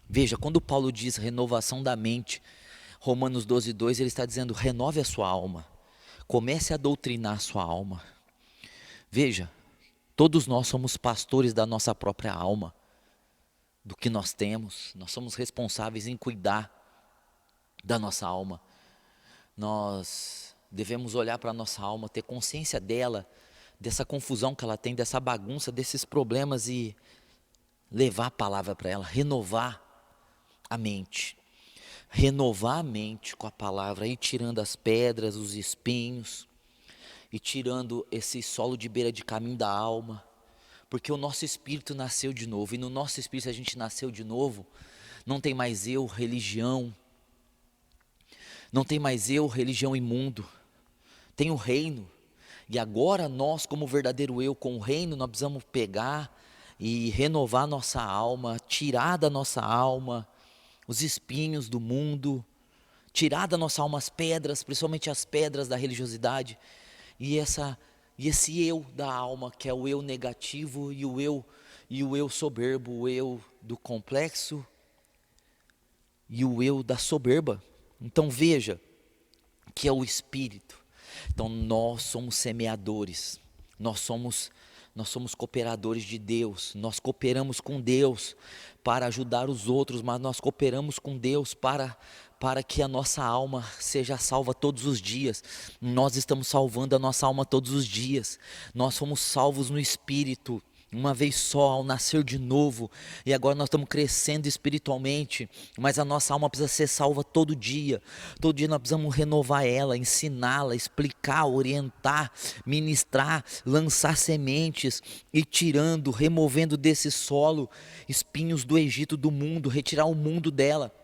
Veja, quando Paulo diz renovação da mente, Romanos 12:2, ele está dizendo: renove a sua alma, comece a doutrinar a sua alma. Veja, todos nós somos pastores da nossa própria alma, do que nós temos, nós somos responsáveis em cuidar da nossa alma. Nós devemos olhar para a nossa alma, ter consciência dela, dessa confusão que ela tem, dessa bagunça, desses problemas e levar a palavra para ela, renovar a mente. Renovar a mente com a palavra, ir tirando as pedras, os espinhos, e tirando esse solo de beira de caminho da alma, porque o nosso espírito nasceu de novo, e no nosso espírito, se a gente nasceu de novo, não tem mais eu, religião, não tem mais eu, religião e mundo, tem o reino, e agora nós, como verdadeiro eu, com o reino, nós precisamos pegar e renovar nossa alma, tirar da nossa alma os espinhos do mundo, tirar da nossa alma as pedras, principalmente as pedras da religiosidade, e esse eu da alma, que é o eu negativo e o eu soberbo, o eu do complexo e o eu da soberba. Então veja que é o espírito. Então nós somos semeadores, nós somos cooperadores de Deus, nós cooperamos com Deus para ajudar os outros, mas nós cooperamos com Deus para que a nossa alma seja salva todos os dias. Nós estamos salvando a nossa alma todos os dias, nós fomos salvos no Espírito, uma vez só, ao nascer de novo, e agora nós estamos crescendo espiritualmente, mas a nossa alma precisa ser salva todo dia nós precisamos renovar ela, ensiná-la, explicar, orientar, ministrar, lançar sementes, e tirando, removendo desse solo espinhos do Egito, do mundo, retirar o mundo dela,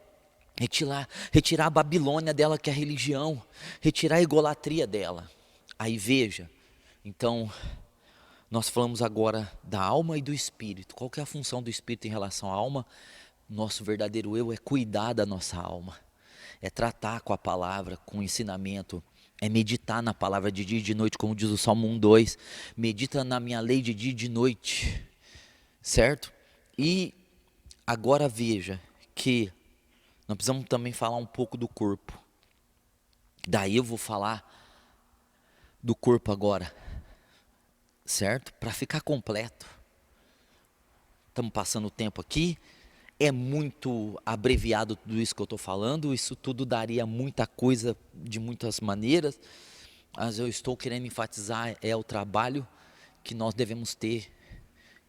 retirar a Babilônia dela, que é a religião, retirar a idolatria dela. Aí veja, então nós falamos agora da alma e do espírito. Qual que é a função do espírito em relação à alma? Nosso verdadeiro eu é cuidar da nossa alma, é tratar com a palavra, com o ensinamento, é meditar na palavra de dia e de noite, como diz o Salmo 1:2, medita na minha lei de dia e de noite, certo? E agora veja que nós precisamos também falar um pouco do corpo. Daí eu vou falar do corpo agora, certo? Para ficar completo. Estamos passando o tempo aqui, é muito abreviado tudo isso que eu estou falando, isso tudo daria muita coisa de muitas maneiras, mas eu estou querendo enfatizar o trabalho que nós devemos ter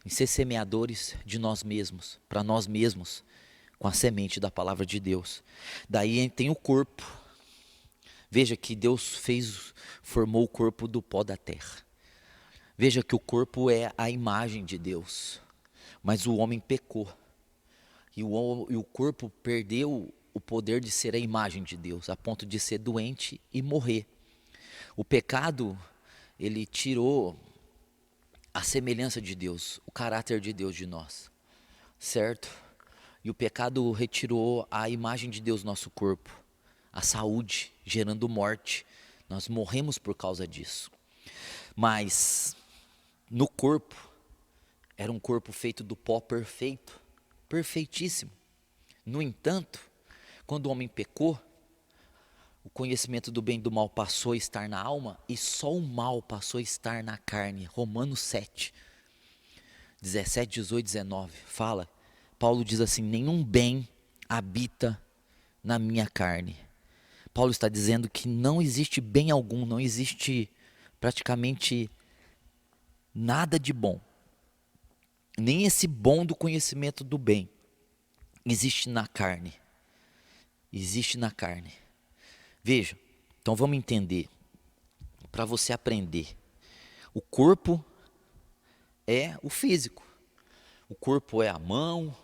em ser semeadores de nós mesmos, para nós mesmos, com a semente da palavra de Deus. Daí tem o corpo. Veja que Deus formou o corpo do pó da terra. Veja que o corpo é a imagem de Deus, mas o homem pecou. E o corpo perdeu o poder de ser a imagem de Deus, a ponto de ser doente e morrer. O pecado, ele tirou a semelhança de Deus, o caráter de Deus de nós, certo? E o pecado retirou a imagem de Deus do nosso corpo, a saúde, gerando morte. Nós morremos por causa disso. Mas no corpo, era um corpo feito do pó perfeito, perfeitíssimo. No entanto, quando o homem pecou, o conhecimento do bem e do mal passou a estar na alma, e só o mal passou a estar na carne. Romanos 7, 17, 18, 19, fala, Paulo diz assim, nenhum bem habita na minha carne. Paulo está dizendo que não existe bem algum, não existe praticamente nada de bom. Nem esse bom do conhecimento do bem existe na carne. Existe na carne. Veja, então vamos entender, para você aprender. O corpo é o físico. O corpo é a mão,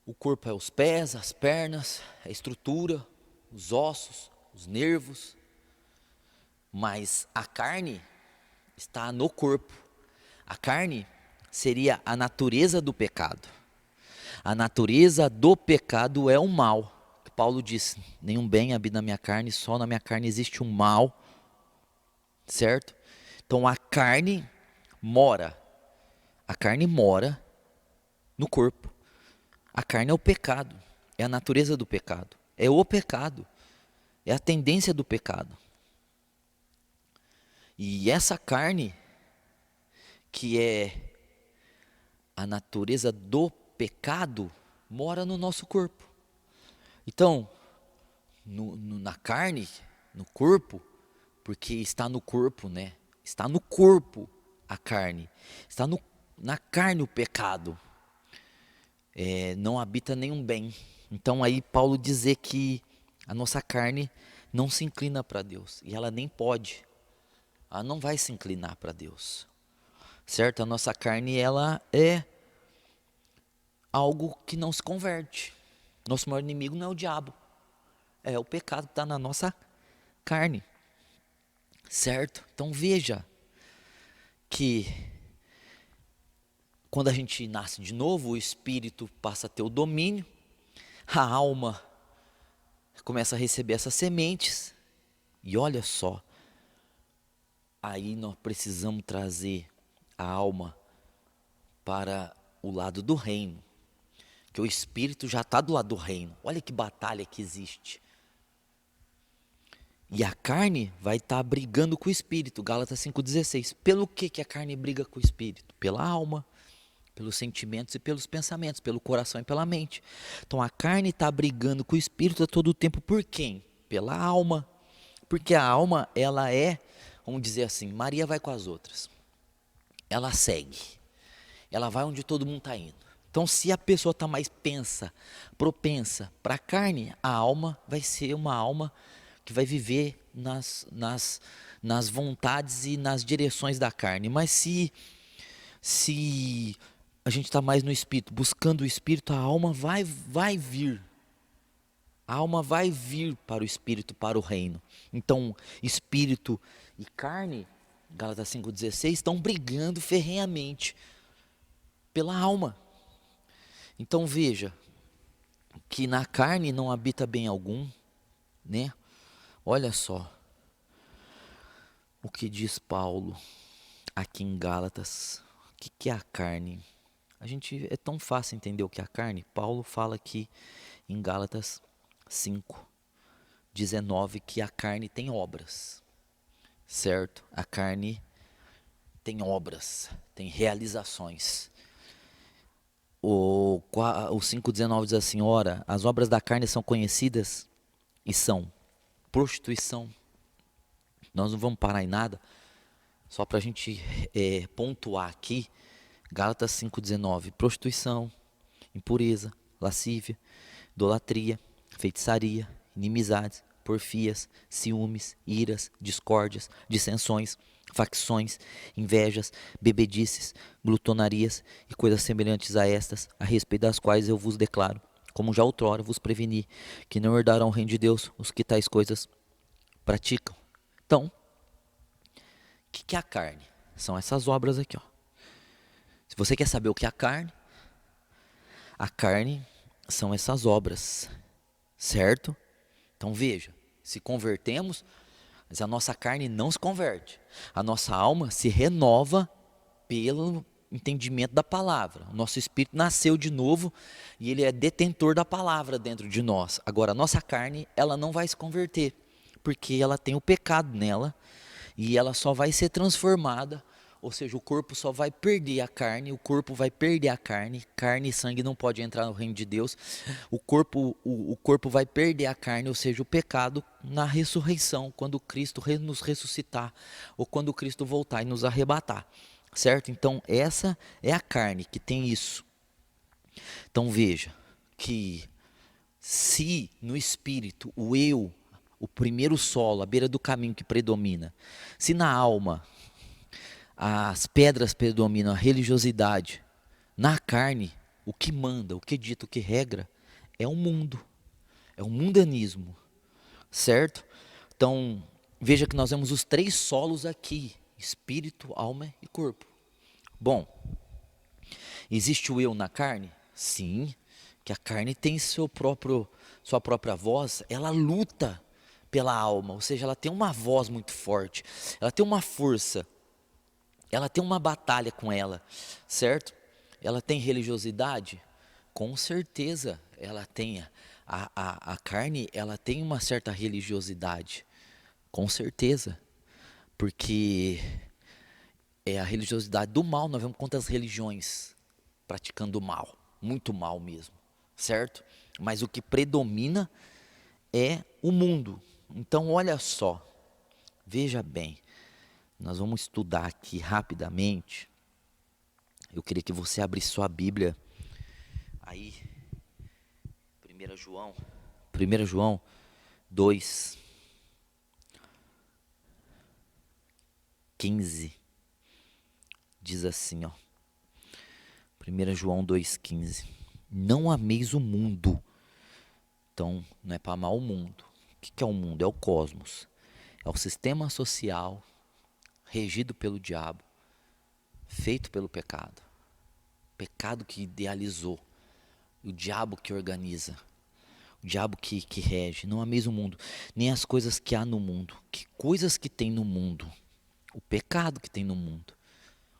o corpo é os pés, as pernas, a estrutura, os ossos, os nervos. Mas a carne está no corpo. A carne seria a natureza do pecado. A natureza do pecado é o mal. Paulo diz, nenhum bem habita na minha carne, só na minha carne existe um mal, certo? Então a carne mora no corpo. A carne é o pecado, é a natureza do pecado, é o pecado, é a tendência do pecado. E essa carne, que é a natureza do pecado, mora no nosso corpo. Então, na carne, no corpo, porque está no corpo, né? Está no corpo a carne, está na carne o pecado. Não habita nenhum bem. Então aí Paulo dizer que a nossa carne não se inclina para Deus, e ela nem pode, ela não vai se inclinar para Deus, certo? A nossa carne, ela é algo que não se converte. Nosso maior inimigo não é o diabo, é o pecado que está na nossa carne, certo? Então veja que quando a gente nasce de novo, o espírito passa a ter o domínio, a alma começa a receber essas sementes, e olha só, aí nós precisamos trazer a alma para o lado do reino, que o espírito já está do lado do reino. Olha que batalha que existe. E a carne vai estar brigando com o espírito, Gálatas 5,16. Pelo que a carne briga com o espírito? Pela alma, pelos sentimentos e pelos pensamentos, pelo coração e pela mente. Então a carne está brigando com o espírito a todo tempo. Por quem? Pela alma. Porque a alma, ela é, vamos dizer assim, Maria vai com as outras. Ela segue. Ela vai onde todo mundo está indo. Então, se a pessoa está mais propensa para a carne, a alma vai ser uma alma que vai viver nas vontades e nas direções da carne. Mas se a gente está mais no espírito, buscando o espírito, a alma vai vir. A alma vai vir para o espírito, para o reino. Então, espírito e carne, Gálatas 5,16, estão brigando ferrenhamente pela alma. Então veja que na carne não habita bem algum, né? Olha só o que diz Paulo aqui em Gálatas. O que é a carne? É tão fácil entender o que é a carne. Paulo fala aqui em Gálatas 5:19 que a carne tem obras, certo? A carne tem obras, tem realizações. O 5,19 diz assim: ora, as obras da carne são conhecidas e são prostituição. Nós não vamos parar em nada, só para a gente pontuar aqui. Gálatas 5,19: prostituição, impureza, lascívia, idolatria, feitiçaria, inimizades, porfias, ciúmes, iras, discórdias, dissensões, facções, invejas, bebedices, glutonarias e coisas semelhantes a estas, a respeito das quais eu vos declaro, como já outrora vos preveni, que não herdarão o reino de Deus os que tais coisas praticam. Então, o que é a carne? São essas obras aqui, ó. Se você quer saber o que é a carne são essas obras, certo? Então veja, se convertemos, mas a nossa carne não se converte. A nossa alma se renova pelo entendimento da palavra. O nosso espírito nasceu de novo e ele é detentor da palavra dentro de nós. Agora, a nossa carne, ela não vai se converter, porque ela tem o pecado nela e ela só vai ser transformada. Ou seja, o corpo só vai perder a carne, o corpo vai perder a carne e sangue não pode entrar no reino de Deus. O corpo vai perder a carne, ou seja, o pecado, na ressurreição, quando Cristo nos ressuscitar, ou quando Cristo voltar e nos arrebatar, certo? Então, essa é a carne que tem isso. Então, veja que se no espírito o eu, o primeiro solo, a beira do caminho que predomina, se na alma as pedras predominam, a religiosidade, na carne, o que manda, o que dita, o que regra, é o mundo, é o mundanismo, certo? Então, veja que nós vemos os 3 solos aqui, espírito, alma e corpo. Bom, existe o eu na carne? Sim, que a carne tem sua própria voz, ela luta pela alma, ou seja, ela tem uma voz muito forte, ela tem uma força, ela tem uma batalha com ela, certo? Ela tem religiosidade? Com certeza, ela tem a carne, ela tem uma certa religiosidade, com certeza, porque é a religiosidade do mal. Nós vemos quantas religiões praticando o mal, muito mal mesmo, certo? Mas o que predomina é o mundo. Então, olha só, veja bem, nós vamos estudar aqui rapidamente. Eu queria que você abrisse sua Bíblia aí, 1 João 2, 15, diz assim, ó. 1 João 2,15. Não ameis o mundo. Então, não é para amar o mundo. O que é o mundo? É o cosmos. É o sistema social regido pelo diabo, feito pelo pecado. Pecado que idealizou. O diabo que organiza. O diabo que rege. Não ameis o mundo, nem as coisas que há no mundo. Que coisas que tem no mundo? O pecado que tem no mundo.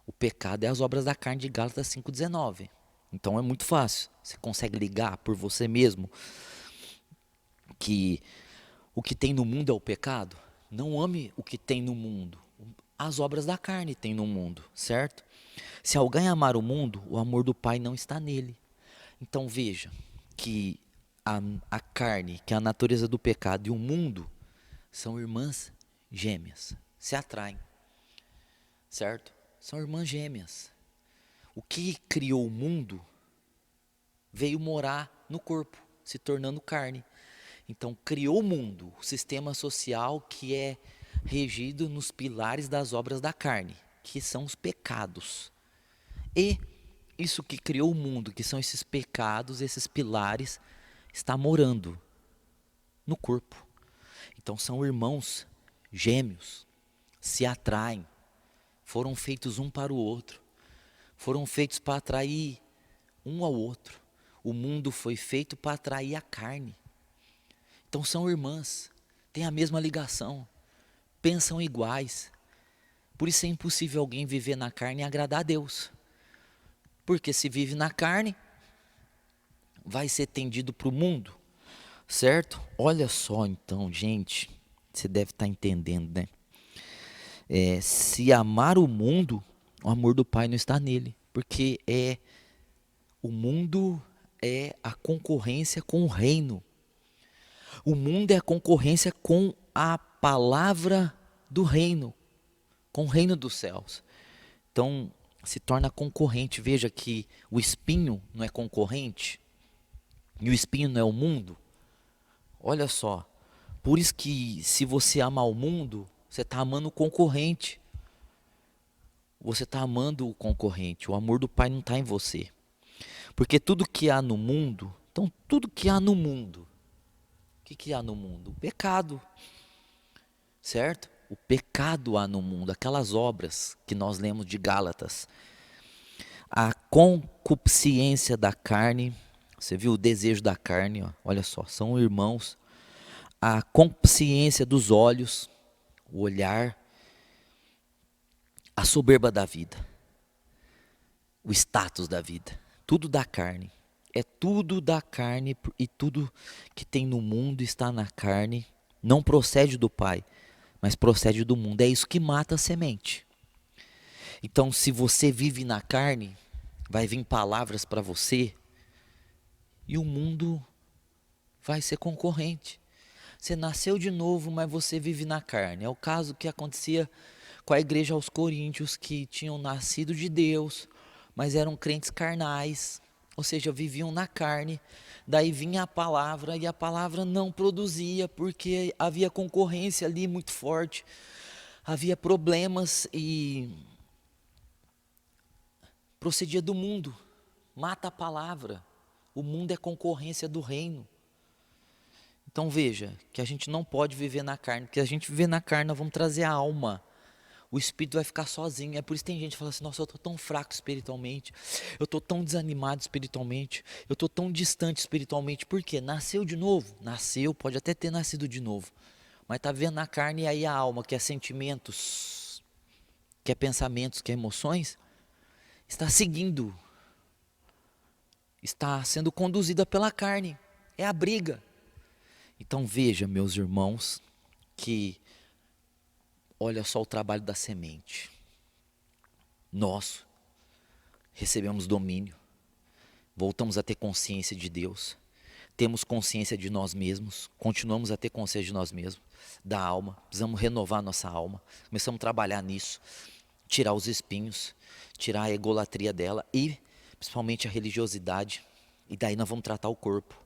O pecado é as obras da carne de Gálatas 5,19. Então é muito fácil. Você consegue ligar por você mesmo que o que tem no mundo é o pecado? Não ame o que tem no mundo. As obras da carne tem no mundo, certo? Se alguém amar o mundo, o amor do Pai não está nele. Então veja que a carne, que é a natureza do pecado, e o mundo são irmãs gêmeas. Se atraem, certo? São irmãs gêmeas. O que criou o mundo veio morar no corpo, se tornando carne. Então criou o mundo, o sistema social que é regido nos pilares das obras da carne, que são os pecados. E isso que criou o mundo, que são esses pecados, esses pilares, está morando no corpo. Então são irmãos gêmeos, se atraem, foram feitos um para o outro, foram feitos para atrair um ao outro. O mundo foi feito para atrair a carne. Então são irmãs, têm a mesma ligação, pensam iguais. Por isso é impossível alguém viver na carne e agradar a Deus. Porque se vive na carne, vai ser tendido para o mundo, certo? Olha só então, gente, você deve estar entendendo, né? Se amar o mundo, o amor do Pai não está nele. Porque o mundo é a concorrência com o reino. O mundo é a concorrência com a palavra do reino, com o reino dos céus. Então, se torna concorrente. Veja que o espinho não é concorrente e o espinho não é o mundo. Olha só, por isso que se você amar o mundo, você está amando o concorrente. Você está amando o concorrente. O amor do Pai não está em você. Porque tudo que há no mundo, então tudo que há no mundo, o que há no mundo? O pecado, certo? O pecado há no mundo, aquelas obras que nós lemos de Gálatas. A concupiscência da carne, você viu o desejo da carne, ó, olha só, são irmãos. A concupiscência dos olhos, o olhar, a soberba da vida, o status da vida, tudo da carne. É tudo da carne e tudo que tem no mundo está na carne, não procede do Pai, mas procede do mundo. É isso que mata a semente. Então, se você vive na carne, vai vir palavras para você e o mundo vai ser concorrente. Você nasceu de novo, mas você vive na carne. É o caso que acontecia com a igreja aos Coríntios, que tinham nascido de Deus, mas eram crentes carnais, ou seja, viviam na carne. Daí vinha a palavra e a palavra não produzia, porque havia concorrência ali muito forte, havia problemas e procedia do mundo, mata a palavra. O mundo é concorrência do reino. Então veja, que a gente não pode viver na carne, porque a gente viver na carne, nós vamos trazer a alma. O espírito vai ficar sozinho. É por isso que tem gente que fala assim: nossa, eu estou tão fraco espiritualmente, eu estou tão desanimado espiritualmente, eu estou tão distante espiritualmente. Por quê? Nasceu de novo? Nasceu, pode até ter nascido de novo, mas está vivendo na carne, e aí a alma, que é sentimentos, que é pensamentos, que é emoções, está seguindo está sendo conduzida pela carne. É a briga. Então veja, meus irmãos, que olha só o trabalho da semente. Nós recebemos domínio, voltamos a ter consciência de Deus, temos consciência de nós mesmos, continuamos a ter consciência de nós mesmos, da alma, precisamos renovar nossa alma, começamos a trabalhar nisso, tirar os espinhos, tirar a egolatria dela e principalmente a religiosidade, e daí nós vamos tratar o corpo,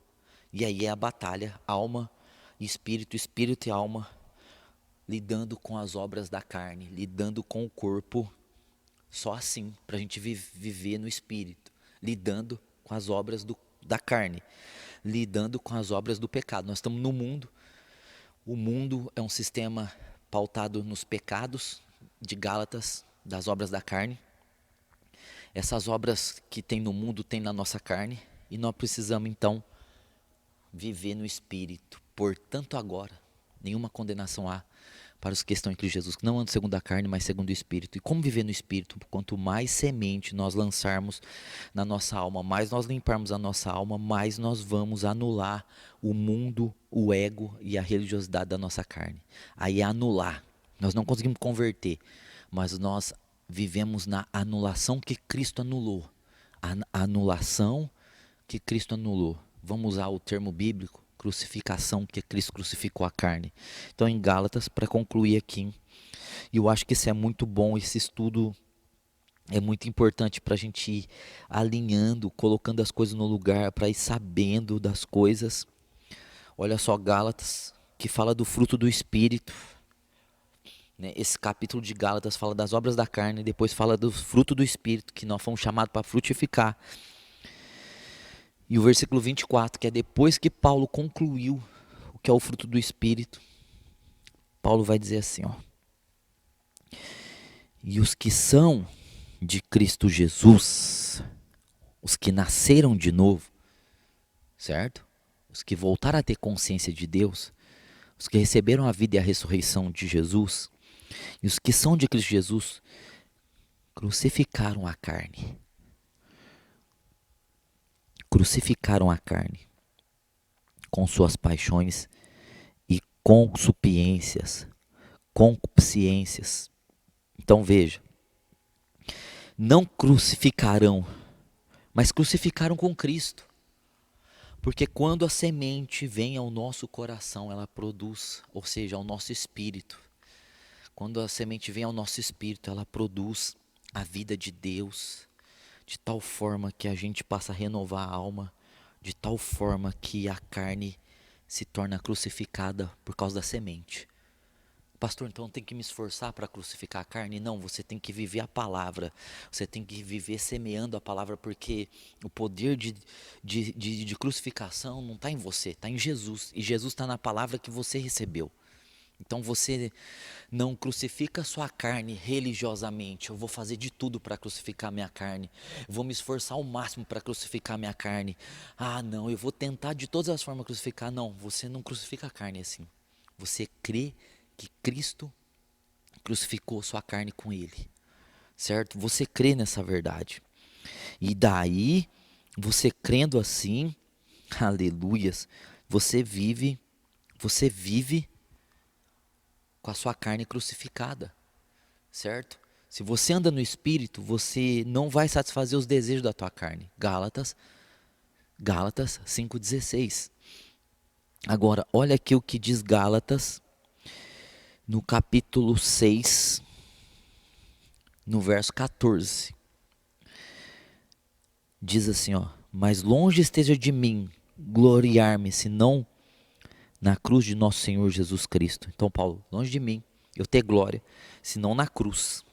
e aí é a batalha, alma e espírito, espírito e alma, lidando com as obras da carne, lidando com o corpo, só assim, para a gente viver no espírito, lidando com as obras da carne, lidando com as obras do pecado. Nós estamos no mundo, o mundo é um sistema pautado nos pecados de Gálatas, das obras da carne. Essas obras que tem no mundo, tem na nossa carne, e nós precisamos então viver no espírito. Portanto agora, nenhuma condenação há para os que estão em Cristo Jesus, que não andam segundo a carne, mas segundo o Espírito. E como viver no Espírito? Quanto mais semente nós lançarmos na nossa alma, mais nós limparmos a nossa alma, mais nós vamos anular o mundo, o ego e a religiosidade da nossa carne. Aí é anular. Nós não conseguimos converter, mas nós vivemos na anulação que Cristo anulou. A anulação que Cristo anulou. Vamos usar o termo bíblico, crucificação, que Cristo crucificou a carne. Então, em Gálatas, para concluir aqui, e eu acho que isso é muito bom, esse estudo é muito importante para a gente ir alinhando, colocando as coisas no lugar, para ir sabendo das coisas. Olha só, Gálatas, que fala do fruto do Espírito. Esse capítulo de Gálatas fala das obras da carne, depois fala do fruto do Espírito, que nós fomos chamados para frutificar. E o versículo 24, que é depois que Paulo concluiu o que é o fruto do Espírito, Paulo vai dizer assim, ó. E os que são de Cristo Jesus, os que nasceram de novo, certo? Os que voltaram a ter consciência de Deus, os que receberam a vida e a ressurreição de Jesus, e os que são de Cristo Jesus, crucificaram a carne. Crucificaram a carne com suas paixões e concupiscências, concupiscências. Então veja, não crucificarão, mas crucificaram com Cristo. Porque quando a semente vem ao nosso coração, ela produz, ou seja, ao nosso espírito. Quando a semente vem ao nosso espírito, ela produz a vida de Deus, de tal forma que a gente passa a renovar a alma, de tal forma que a carne se torna crucificada por causa da semente. Pastor, então tem que me esforçar para crucificar a carne? Não, você tem que viver a palavra, você tem que viver semeando a palavra, porque o poder de crucificação não está em você, está em Jesus, e Jesus está na palavra que você recebeu. Então você não crucifica a sua carne religiosamente. Eu vou fazer de tudo para crucificar minha carne. Eu vou me esforçar ao máximo para crucificar minha carne. Ah, não, eu vou tentar de todas as formas crucificar. Não, você não crucifica a carne assim. Você crê que Cristo crucificou sua carne com ele. Certo? Você crê nessa verdade. E daí, você crendo assim, aleluias, você vive com a sua carne crucificada, certo? Se você anda no Espírito, você não vai satisfazer os desejos da tua carne. Gálatas 5,16. Agora, olha aqui o que diz Gálatas, no capítulo 6, no verso 14. Diz assim, ó: mas longe esteja de mim gloriar-me, senão na cruz de nosso Senhor Jesus Cristo. Então, Paulo, longe de mim eu ter glória, senão na cruz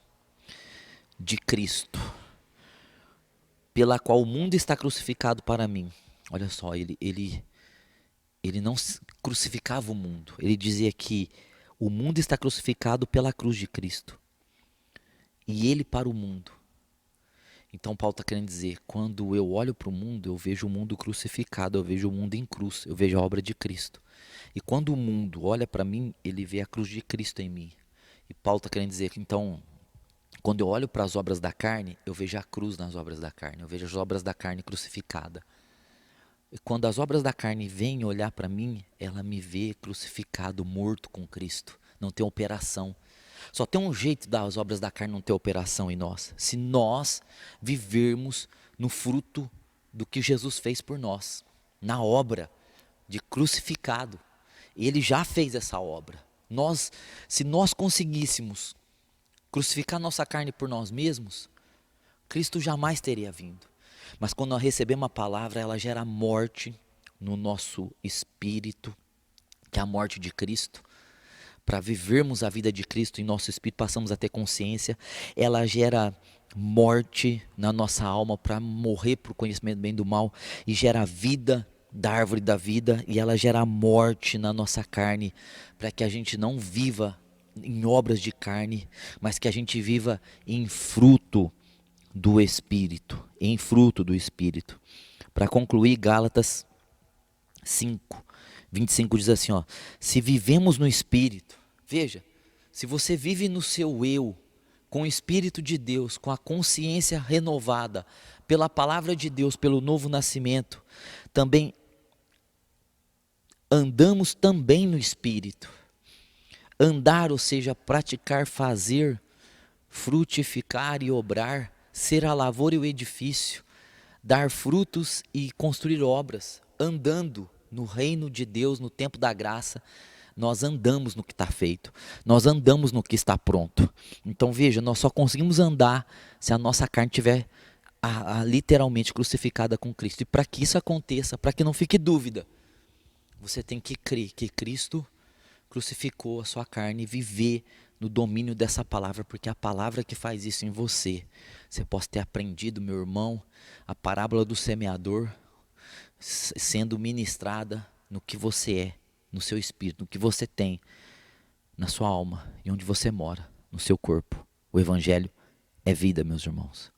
de Cristo, pela qual o mundo está crucificado para mim. Olha só, ele não crucificava o mundo. Ele dizia que o mundo está crucificado pela cruz de Cristo. E ele para o mundo. Então Paulo está querendo dizer, quando eu olho para o mundo, eu vejo o mundo crucificado, eu vejo o mundo em cruz, eu vejo a obra de Cristo. E quando o mundo olha para mim, ele vê a cruz de Cristo em mim. E Paulo está querendo dizer que então, quando eu olho para as obras da carne, eu vejo a cruz nas obras da carne, eu vejo as obras da carne crucificada. E quando as obras da carne vêm olhar para mim, ela me vê crucificado, morto com Cristo. Não tem operação. Só tem um jeito das obras da carne não ter operação em nós. Se nós vivermos no fruto do que Jesus fez por nós. Na obra de crucificado. Ele já fez essa obra. Se nós conseguíssemos crucificar nossa carne por nós mesmos, Cristo jamais teria vindo. Mas quando nós recebemos a palavra, ela gera morte no nosso espírito, que é a morte de Cristo. Para vivermos a vida de Cristo em nosso espírito, passamos a ter consciência. Ela gera morte na nossa alma para morrer para o conhecimento do bem e do mal, e gera vida da árvore da vida, e ela gera morte na nossa carne, para que a gente não viva em obras de carne, mas que a gente viva em fruto do Espírito, em fruto do Espírito. Para concluir, Gálatas 5:25 diz assim, ó: se vivemos no Espírito, veja, se você vive no seu eu, com o Espírito de Deus, com a consciência renovada, pela palavra de Deus, pelo novo nascimento, também andamos também no Espírito. Andar, ou seja, praticar, fazer, frutificar e obrar, ser a lavoura e o edifício, dar frutos e construir obras, andando no reino de Deus, no tempo da graça. Nós andamos no que está feito, nós andamos no que está pronto. Então veja, nós só conseguimos andar se a nossa carne estiver literalmente crucificada com Cristo. E para que isso aconteça, para que não fique dúvida, você tem que crer que Cristo crucificou a sua carne e viver no domínio dessa palavra, porque é a palavra que faz isso em você. Você pode ter aprendido, meu irmão, a parábola do semeador sendo ministrada no que você é, no seu espírito, no que você tem, na sua alma e onde você mora, no seu corpo. O Evangelho é vida, meus irmãos.